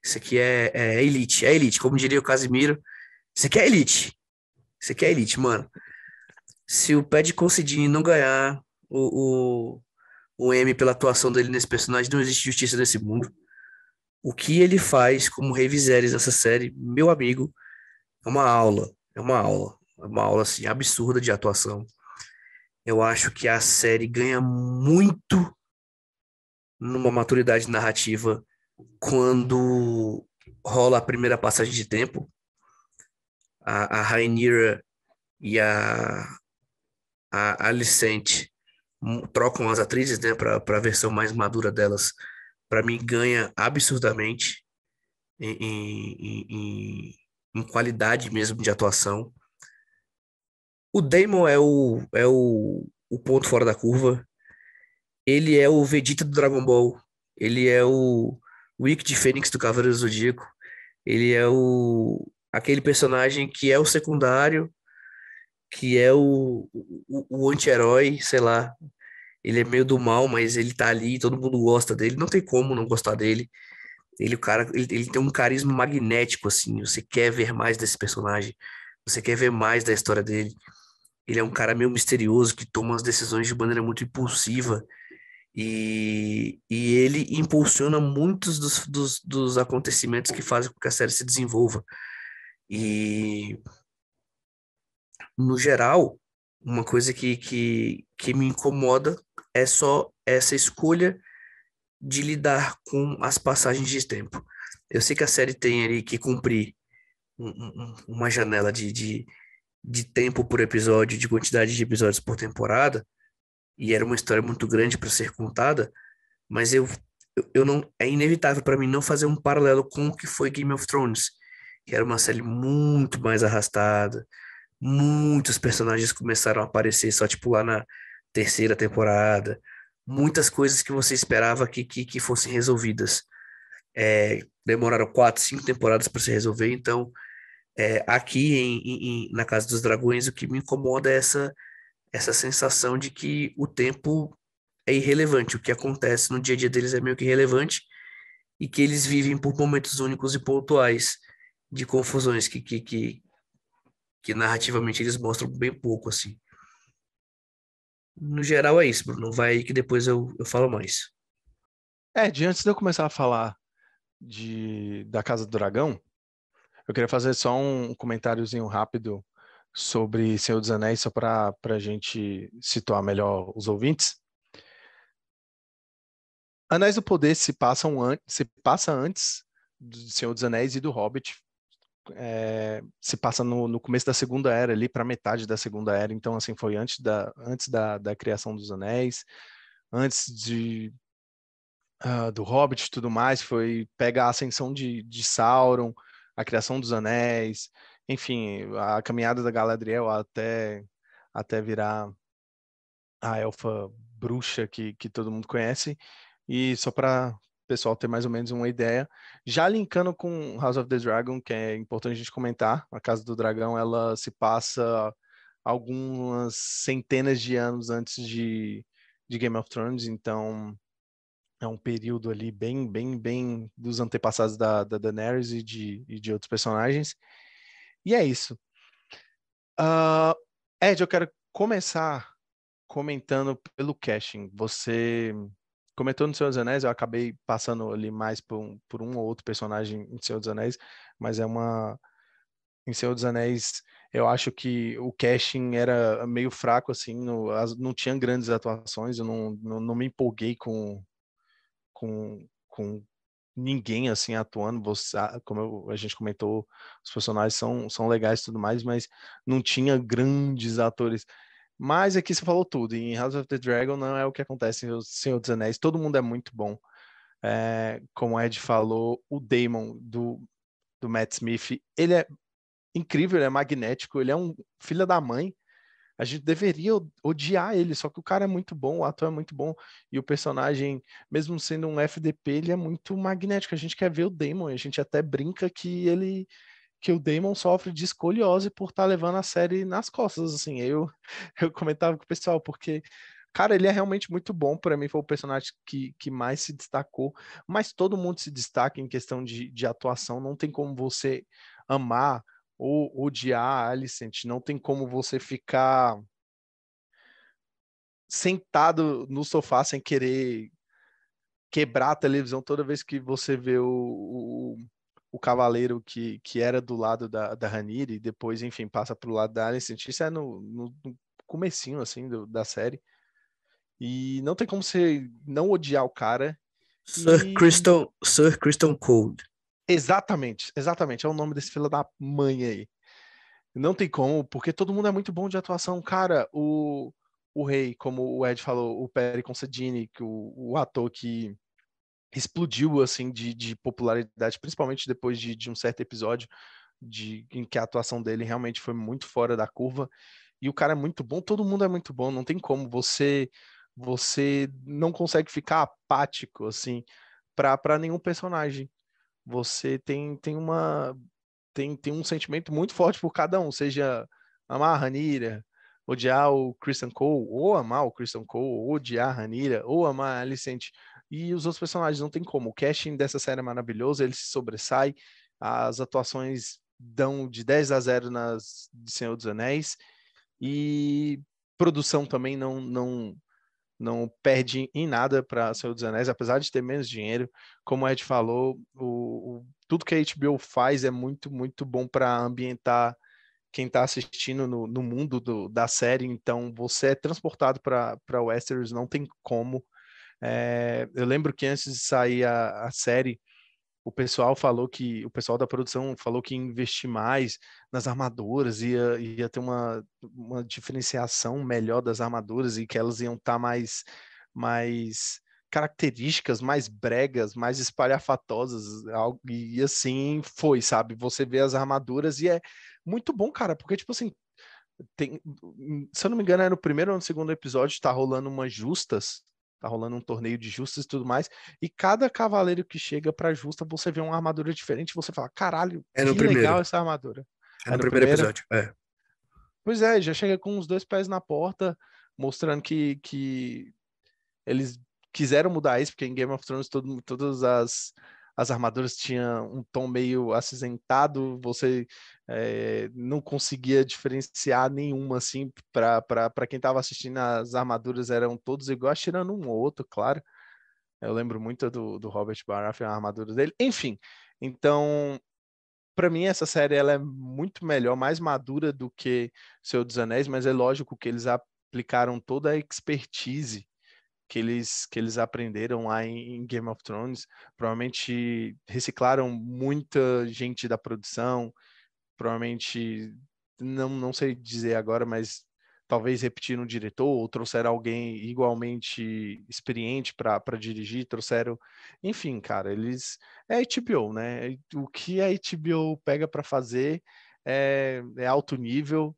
Isso aqui é elite, como diria o Casimiro. Isso aqui é elite. Isso aqui é elite, mano. Se o Paddy Considine não ganhar o Emmy pela atuação dele nesse personagem, não existe justiça nesse mundo. O que ele faz como Rei Viserys nessa série, meu amigo, é uma aula. É uma aula. É uma aula, assim, absurda de atuação. Eu acho que a série ganha muito numa maturidade narrativa quando rola a primeira passagem de tempo. A Rhaenyra e a Alicent trocam as atrizes, né, para a versão mais madura delas. Para mim, ganha absurdamente em, em, em, em qualidade mesmo de atuação. O Daemon o ponto fora da curva. Ele é o Vegeta do Dragon Ball. Ele é o Ikki de Fênix do Cavaleiro do Zodíaco. Ele é aquele personagem que é o secundário, que é o anti-herói, sei lá. Ele é meio do mal, mas ele tá ali, todo mundo gosta dele. Não tem como não gostar dele. Ele, o cara, ele tem um carisma magnético, assim. Você quer ver mais desse personagem. Você quer ver mais da história dele. Ele é um cara meio misterioso que toma as decisões de maneira muito impulsiva. E ele impulsiona muitos dos acontecimentos que fazem com que a série se desenvolva. E, no geral, uma coisa que me incomoda é só essa escolha de lidar com as passagens de tempo. Eu sei que a série tem ali que cumprir uma janela de tempo por episódio, de quantidade de episódios por temporada, e era uma história muito grande para ser contada, mas eu não, é inevitável para mim não fazer um paralelo com o que foi Game of Thrones, que era uma série muito mais arrastada, muitos personagens começaram a aparecer só tipo lá na terceira temporada, muitas coisas que você esperava que fossem resolvidas. Demoraram 4, 5 temporadas para se resolver, então aqui na Casa dos Dragões o que me incomoda é essa sensação de que o tempo é irrelevante, o que acontece no dia a dia deles é meio que irrelevante e que eles vivem por momentos únicos e pontuais de confusões que narrativamente eles mostram bem pouco, assim. No geral é isso, Bruno. Vai aí que depois eu falo mais. Antes de eu começar a falar da Casa do Dragão, eu queria fazer só um comentáriozinho rápido sobre Senhor dos Anéis, só para a gente situar melhor os ouvintes. Anéis do Poder se passa antes do Senhor dos Anéis e do Hobbit. Se passa no começo da Segunda Era, ali para metade da Segunda Era. Então, assim, foi antes da criação dos Anéis, antes do Hobbit e tudo mais. Pega a ascensão de Sauron, a criação dos Anéis, enfim, a caminhada da Galadriel até virar a elfa bruxa que todo mundo conhece. E só para o pessoal ter mais ou menos uma ideia, já linkando com House of the Dragon, que é importante a gente comentar, a Casa do Dragão, ela se passa algumas centenas de anos antes de Game of Thrones, então é um período ali bem, bem, bem dos antepassados da Daenerys e de outros personagens. E é isso. Ed, eu quero começar comentando pelo casting. Você comentou no Senhor dos Anéis, eu acabei passando ali mais por um ou outro personagem em Senhor dos Anéis, mas em Senhor dos Anéis, eu acho que o casting era meio fraco, assim, não tinha grandes atuações, eu não me empolguei com ninguém assim atuando. Como a gente comentou, os personagens são legais e tudo mais, mas não tinha grandes atores. Mas aqui você falou tudo. Em House of the Dragon não é o que acontece em O Senhor dos Anéis. Todo mundo é muito bom. Como o Ed falou, o Daemon do Matt Smith, ele é incrível, ele é magnético, ele é um filho da mãe. A gente deveria odiar ele, só que o cara é muito bom, o ator é muito bom, e o personagem, mesmo sendo um FDP, ele é muito magnético. A gente quer ver o Daemon, a gente até brinca que o Daemon sofre de escoliose por estar levando a série nas costas, assim. Eu comentava com o pessoal, porque, cara, ele é realmente muito bom. Para mim, foi o personagem que mais se destacou, mas todo mundo se destaca em questão de atuação. Não tem como você amar ou odiar a Alicent, não tem como você ficar sentado no sofá sem querer quebrar a televisão toda vez que você vê o cavaleiro que era do lado da Rhaenyra e depois, enfim, passa pro lado da Alicent. Isso é no comecinho, assim, da série. E não tem como você não odiar o cara. E Sir Criston Cole. exatamente, é o nome desse filho da mãe aí. Não tem como, porque todo mundo é muito bom de atuação. Cara, o rei, como o Ed falou, o Perry Considine, que o ator que explodiu assim de popularidade, principalmente depois de um certo episódio em que a atuação dele realmente foi muito fora da curva. E o cara é muito bom, todo mundo é muito bom, não tem como. Você não consegue ficar apático assim para nenhum personagem. Você tem um sentimento muito forte por cada um, seja amar a Rhaenyra, odiar o Christian Cole, ou amar o Christian Cole, ou odiar a Rhaenyra, ou amar a Alicent. E os outros personagens não tem como. O casting dessa série é maravilhoso, ele se sobressai, as atuações dão de 10-0 nas de Senhor dos Anéis, e produção também não perde em nada para Senhor dos Anéis, apesar de ter menos dinheiro. Como o Ed falou, tudo que a HBO faz é muito, muito bom para ambientar quem está assistindo no mundo da série. Então, você é transportado para Westeros, não tem como. Eu lembro que antes de sair a série, o pessoal da produção falou que ia investir mais nas armaduras, ia ter uma diferenciação melhor das armaduras e que elas iam estar mais características, mais bregas, mais espalhafatosas, e assim foi, sabe? Você vê as armaduras e é muito bom, cara, porque, tipo assim, se eu não me engano, é no primeiro ou no segundo episódio, tá rolando umas justas, tá rolando um torneio de justas e tudo mais, e cada cavaleiro que chega pra justa, você vê uma armadura diferente, e você fala, caralho, É no que primeiro. legal essa armadura. É É no no primeiro primeiro? episódio. É. Pois é, já chega com os dois pés na porta, mostrando que eles quiseram mudar isso, porque em Game of Thrones todas as armaduras tinham um tom meio acinzentado, você não conseguia diferenciar nenhuma, assim, para quem estava assistindo, as armaduras eram todos iguais, tirando um ou outro, claro. Eu lembro muito do Robert Baratheon, a armadura dele. Enfim, então, para mim, essa série ela é muito melhor, mais madura do que Senhor dos Anéis, mas é lógico que eles aplicaram toda a expertise que eles aprenderam lá em Game of Thrones. Provavelmente reciclaram muita gente da produção, provavelmente, não sei dizer agora, mas talvez repetiram o diretor ou trouxeram alguém igualmente experiente para dirigir, trouxeram, enfim, cara, eles é HBO, né? O que a HBO pega para fazer é alto nível.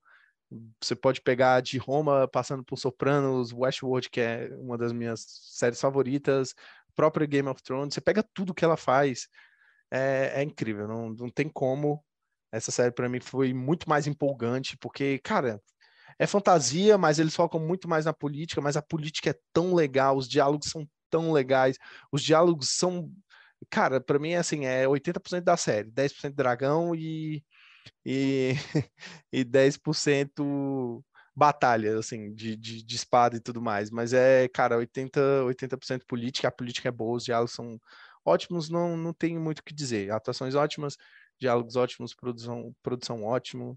Você pode pegar de Roma, passando por Sopranos, Westworld, que é uma das minhas séries favoritas, própria Game of Thrones, você pega tudo que ela faz, é incrível, não tem como. Essa série para mim foi muito mais empolgante, porque, cara, é fantasia, mas eles focam muito mais na política, mas a política é tão legal, os diálogos são tão legais, os diálogos são, cara, para mim é assim, é 80% da série, 10% dragão e, e 10% batalha, assim, de espada e tudo mais. Mas cara, 80% política, a política é boa, os diálogos são ótimos, não tem muito o que dizer. Atuações ótimas, diálogos ótimos, produção ótima,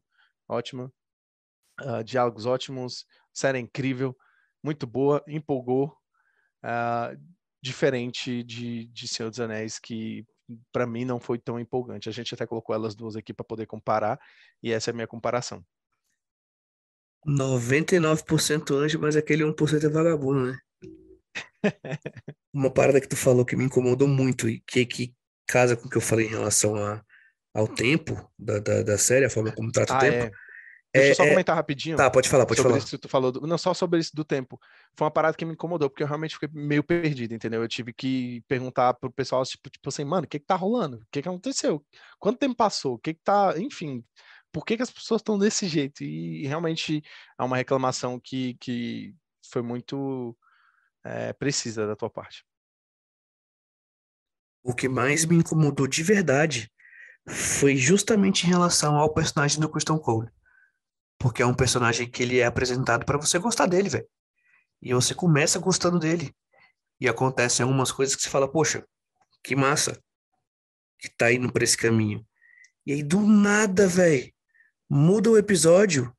diálogos ótimos, série incrível, muito boa, empolgou, diferente de Senhor dos Anéis, que para mim não foi tão empolgante. A gente até colocou elas duas aqui para poder comparar, e essa é a minha comparação. 99% anjo, mas aquele 1% é vagabundo, né? Uma parada que tu falou que me incomodou muito e que casa com o que eu falei em relação ao tempo da série, a forma como trata o Ah, tempo. é. Deixa eu só É. comentar rapidinho Tá, pode falar, pode sobre falar. isso que tu falou. Não só sobre isso do tempo. Foi uma parada que me incomodou, porque eu realmente fiquei meio perdido, entendeu? Eu tive que perguntar pro pessoal, tipo assim, mano, o que que tá rolando? O que que aconteceu? Quanto tempo passou? O que que tá... Enfim, por que que as pessoas estão desse jeito? E realmente é uma reclamação que foi muito precisa da tua parte. O que mais me incomodou de verdade foi justamente em relação ao personagem do Christian Cole. Porque é um personagem que ele é apresentado pra você gostar dele, velho. E você começa gostando dele. E acontecem algumas coisas que você fala, poxa, que massa que tá indo pra esse caminho. E aí, do nada, velho, muda o episódio,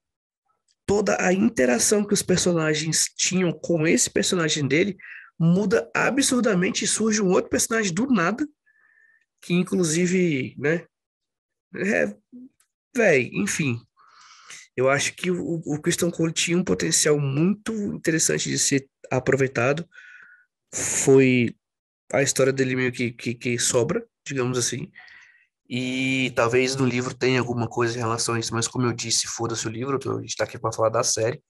toda a interação que os personagens tinham com esse personagem dele muda absurdamente e surge um outro personagem do nada, que inclusive, né, é, velho, enfim, eu acho que o Christian Cole tinha um potencial muito interessante de ser aproveitado. Foi a história dele meio que sobra, digamos assim. E talvez no livro tenha alguma coisa em relação a isso, mas como eu disse, foda-se o livro, a gente tá aqui para falar da série.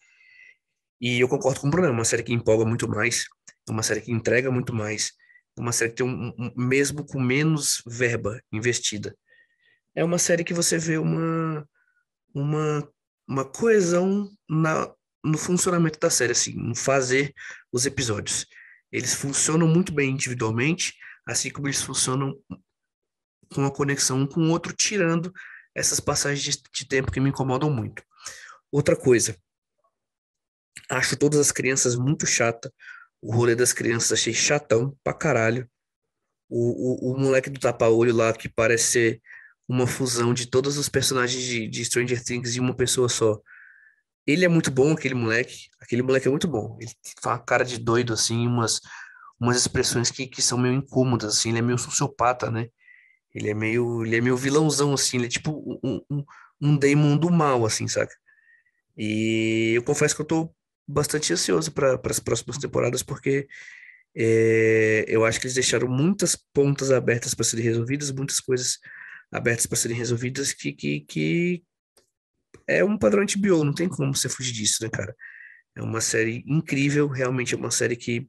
E eu concordo com o Bruno, é uma série que empolga muito mais, é uma série que entrega muito mais, é uma série que tem mesmo com menos verba investida. É uma série que você vê uma, uma coesão no funcionamento da série, assim, no fazer os episódios. Eles funcionam muito bem individualmente, assim como eles funcionam com uma conexão um com o outro, tirando essas passagens de tempo que me incomodam muito. Outra coisa, acho todas as crianças muito chata. O rolê das crianças achei chatão pra caralho. O moleque do tapa-olho lá, que parece ser uma fusão de todos os personagens de Stranger Things em uma pessoa só. Ele é muito bom, aquele moleque. Aquele moleque é muito bom. Ele tem uma cara de doido, assim, umas expressões que são meio incômodas, assim. Ele é meio sociopata, né? Ele é meio vilãozão, assim. Ele é tipo um Daemon do mal, assim, saca? E eu confesso que eu tô bastante ansioso para as próximas temporadas, porque eu acho que eles deixaram muitas pontas abertas para serem resolvidas, muitas coisas abertas para serem resolvidas, que é um padrão HBO, não tem como você fugir disso, né, cara? É uma série incrível, realmente é uma série que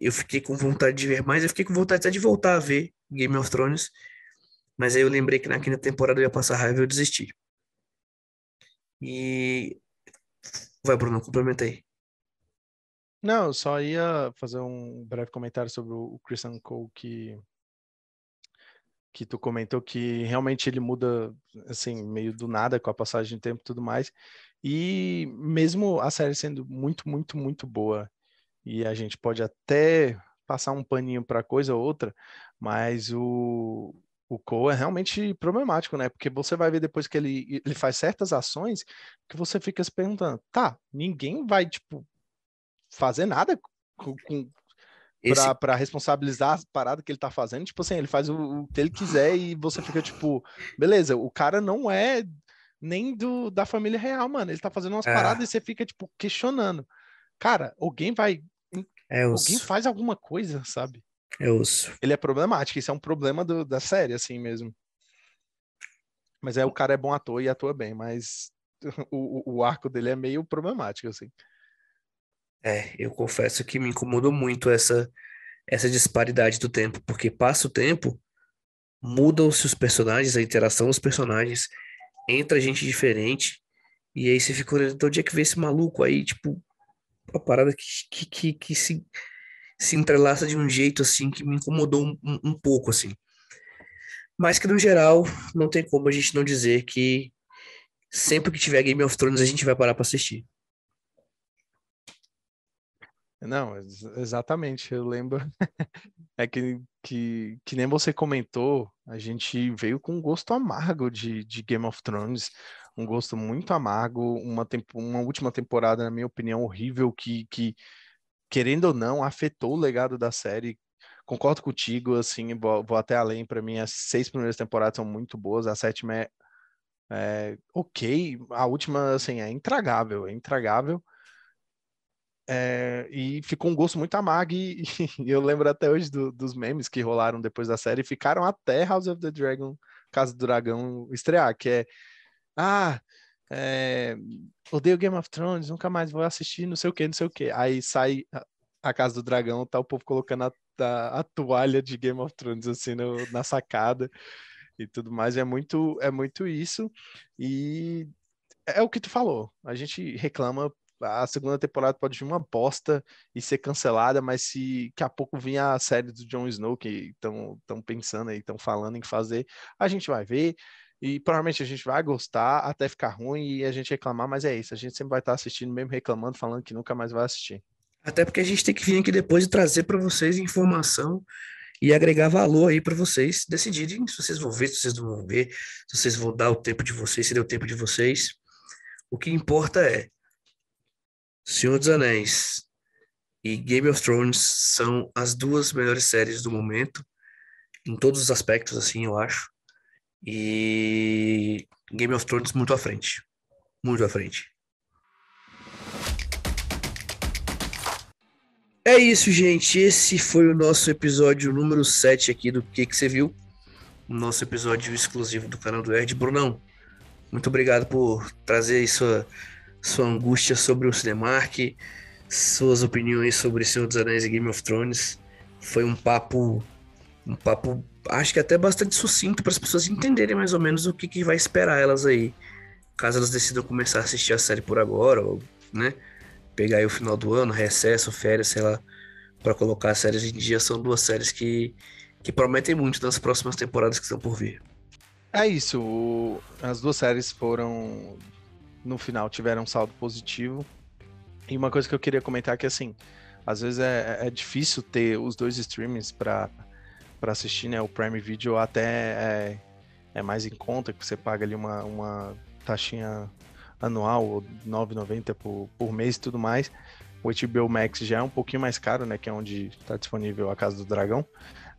eu fiquei com vontade de ver mais, eu fiquei com vontade até de voltar a ver Game of Thrones, mas aí eu lembrei que na quinta temporada eu ia passar raiva e eu desisti. E vai, Bruno, complementa aí. Não, eu só ia fazer um breve comentário sobre o Christian Cole que tu comentou que realmente ele muda assim meio do nada com a passagem de tempo e tudo mais. E mesmo a série sendo muito, muito, muito boa, e a gente pode até passar um paninho para coisa ou outra, mas o Cole é realmente problemático, né? Porque você vai ver depois que ele faz certas ações que você fica se perguntando, tá, ninguém vai, tipo, fazer nada Esse, para responsabilizar as paradas que ele tá fazendo. Tipo assim, ele faz o que ele quiser e você fica tipo, beleza, o cara não é nem da família real, mano. Ele tá fazendo umas paradas ah, e você fica, tipo, questionando. Cara, é alguém osso, faz alguma coisa, sabe? é osso. Ele é problemático, isso é um problema da série, assim mesmo. Mas o cara é bom ator e atua bem, mas o arco dele é meio problemático, assim. Eu confesso que me incomodou muito essa disparidade do tempo, porque passa o tempo, mudam-se os personagens, a interação dos personagens, entra gente diferente, e aí você fica olhando, então onde é que vê esse maluco aí, tipo, uma parada que se entrelaça de um jeito, assim, que me incomodou um pouco, assim. Mas que, no geral, não tem como a gente não dizer que sempre que tiver Game of Thrones a gente vai parar pra assistir. Não, exatamente. Eu lembro. É que nem você comentou, a gente veio com um gosto amargo de Game of Thrones, um gosto muito amargo, uma última temporada, na minha opinião, horrível, que, querendo ou não, afetou o legado da série concordo contigo, assim, vou até além. Para mim, as 6 primeiras temporadas são muito boas, a sétima é ok, a última, assim, é intragável, é intragável. E ficou um gosto muito amargo e eu lembro até hoje dos memes que rolaram depois da série, ficaram até House of the Dragon, Casa do Dragão estrear, que ah, é, odeio Game of Thrones, nunca mais vou assistir, não sei o que, não sei o que. Aí sai a Casa do Dragão, tá o povo colocando a toalha de Game of Thrones assim na sacada e tudo mais. É muito isso. E é o que tu falou. A gente reclama. A segunda temporada pode vir uma bosta e ser cancelada, mas se daqui a pouco vir a série do Jon Snow, que estão pensando aí, estão falando em fazer, a gente vai ver. E provavelmente a gente vai gostar até ficar ruim e a gente reclamar, mas é isso. A gente sempre vai estar assistindo, mesmo reclamando, falando que nunca mais vai assistir. Até porque a gente tem que vir aqui depois e trazer para vocês informação e agregar valor aí para vocês decidirem se vocês vão ver, se vocês não vão ver, se vocês vão dar o tempo de vocês, se deu o tempo de vocês. O que importa é Senhor dos Anéis e Game of Thrones são as duas melhores séries do momento, em todos os aspectos, assim, eu acho. E Game of Thrones muito à frente. Muito à frente. É isso, gente. Esse foi o nosso episódio número 7 aqui do Que Você Viu? O nosso episódio exclusivo do canal do Erd. Brunão, muito obrigado por trazer aí sua angústia sobre o Cinemark, suas opiniões sobre Senhor dos Anéis e Game of Thrones. Foi um papo, acho que até bastante sucinto para as pessoas entenderem mais ou menos o que vai esperar elas aí, caso elas decidam começar a assistir a série por agora, ou, né, pegar aí o final do ano, recesso, férias, sei lá, para colocar as séries em dia. São duas séries que prometem muito nas próximas temporadas que estão por vir. É isso. As duas séries foram, no final, tiveram um saldo positivo. E uma coisa que eu queria comentar é que, assim, às vezes é difícil ter os dois streamings para assistir, né? O Prime Video até é mais em conta, que você paga ali uma taxinha anual, ou R$ 9,90 por mês e tudo mais. O HBO Max já é um pouquinho mais caro, né? Que é onde está disponível a Casa do Dragão.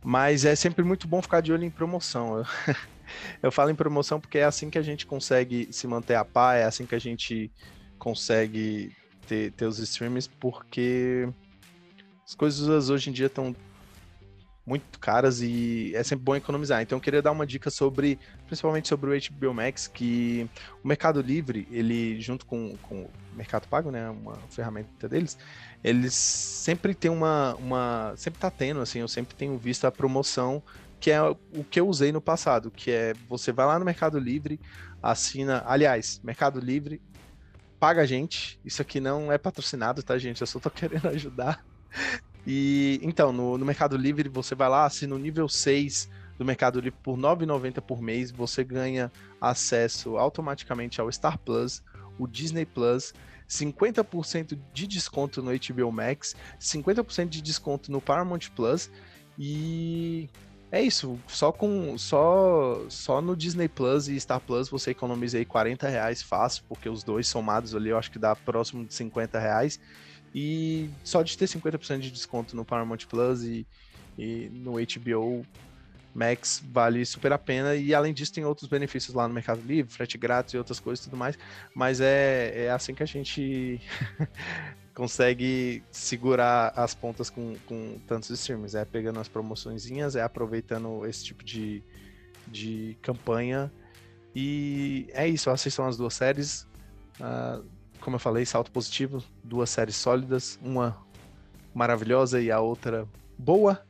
Mas é sempre muito bom ficar de olho em promoção. Eu falo em promoção porque é assim que a gente consegue se manter a par, é assim que a gente consegue ter os streams, porque as coisas hoje em dia estão muito caras e é sempre bom economizar. Então eu queria dar uma dica principalmente sobre o HBO Max, que o Mercado Livre, ele junto com o Mercado Pago, né, uma ferramenta deles, eles sempre tem sempre tá tendo, assim, eu sempre tenho visto a promoção, que é o que eu usei no passado, que é você vai lá no Mercado Livre, aliás, Mercado Livre, paga a gente, isso aqui não é patrocinado, tá, gente? Eu só tô querendo ajudar. E então, no Mercado Livre, você vai lá, assina o nível 6 do Mercado Livre por R$ 9,90 por mês, você ganha acesso automaticamente ao Star Plus, o Disney Plus, 50% de desconto no HBO Max, 50% de desconto no Paramount Plus, e é isso, só no Disney Plus e Star Plus você economiza aí R$ 40 fácil, porque os dois somados ali eu acho que dá próximo de R$ 50. E só de ter 50% de desconto no Paramount Plus e no HBO Max vale super a pena. E além disso, tem outros benefícios lá no Mercado Livre, frete grátis e outras coisas e tudo mais. Mas é assim que a gente consegue segurar as pontas com tantos streams. É pegando as promoçõezinhas, é aproveitando esse tipo de campanha. E é isso, assistam as duas séries. Como eu falei, salto positivo, duas séries sólidas, uma maravilhosa e a outra boa.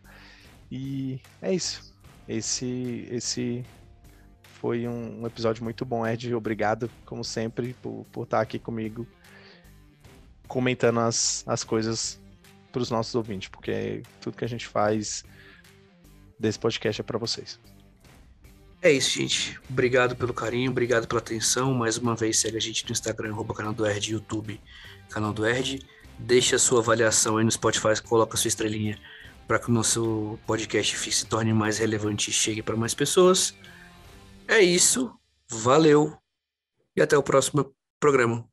E é isso. Esse foi um episódio muito bom, Ed. Obrigado, como sempre, por estar aqui comigo, comentando as coisas para os nossos ouvintes, porque tudo que a gente faz desse podcast é para vocês. É isso, gente. Obrigado pelo carinho, obrigado pela atenção. Mais uma vez, segue a gente no Instagram, @canal do Erd, YouTube, canal do Erd. Deixa a sua avaliação aí no Spotify, coloca a sua estrelinha para que o nosso podcast se torne mais relevante e chegue para mais pessoas. É isso, valeu e até o próximo programa.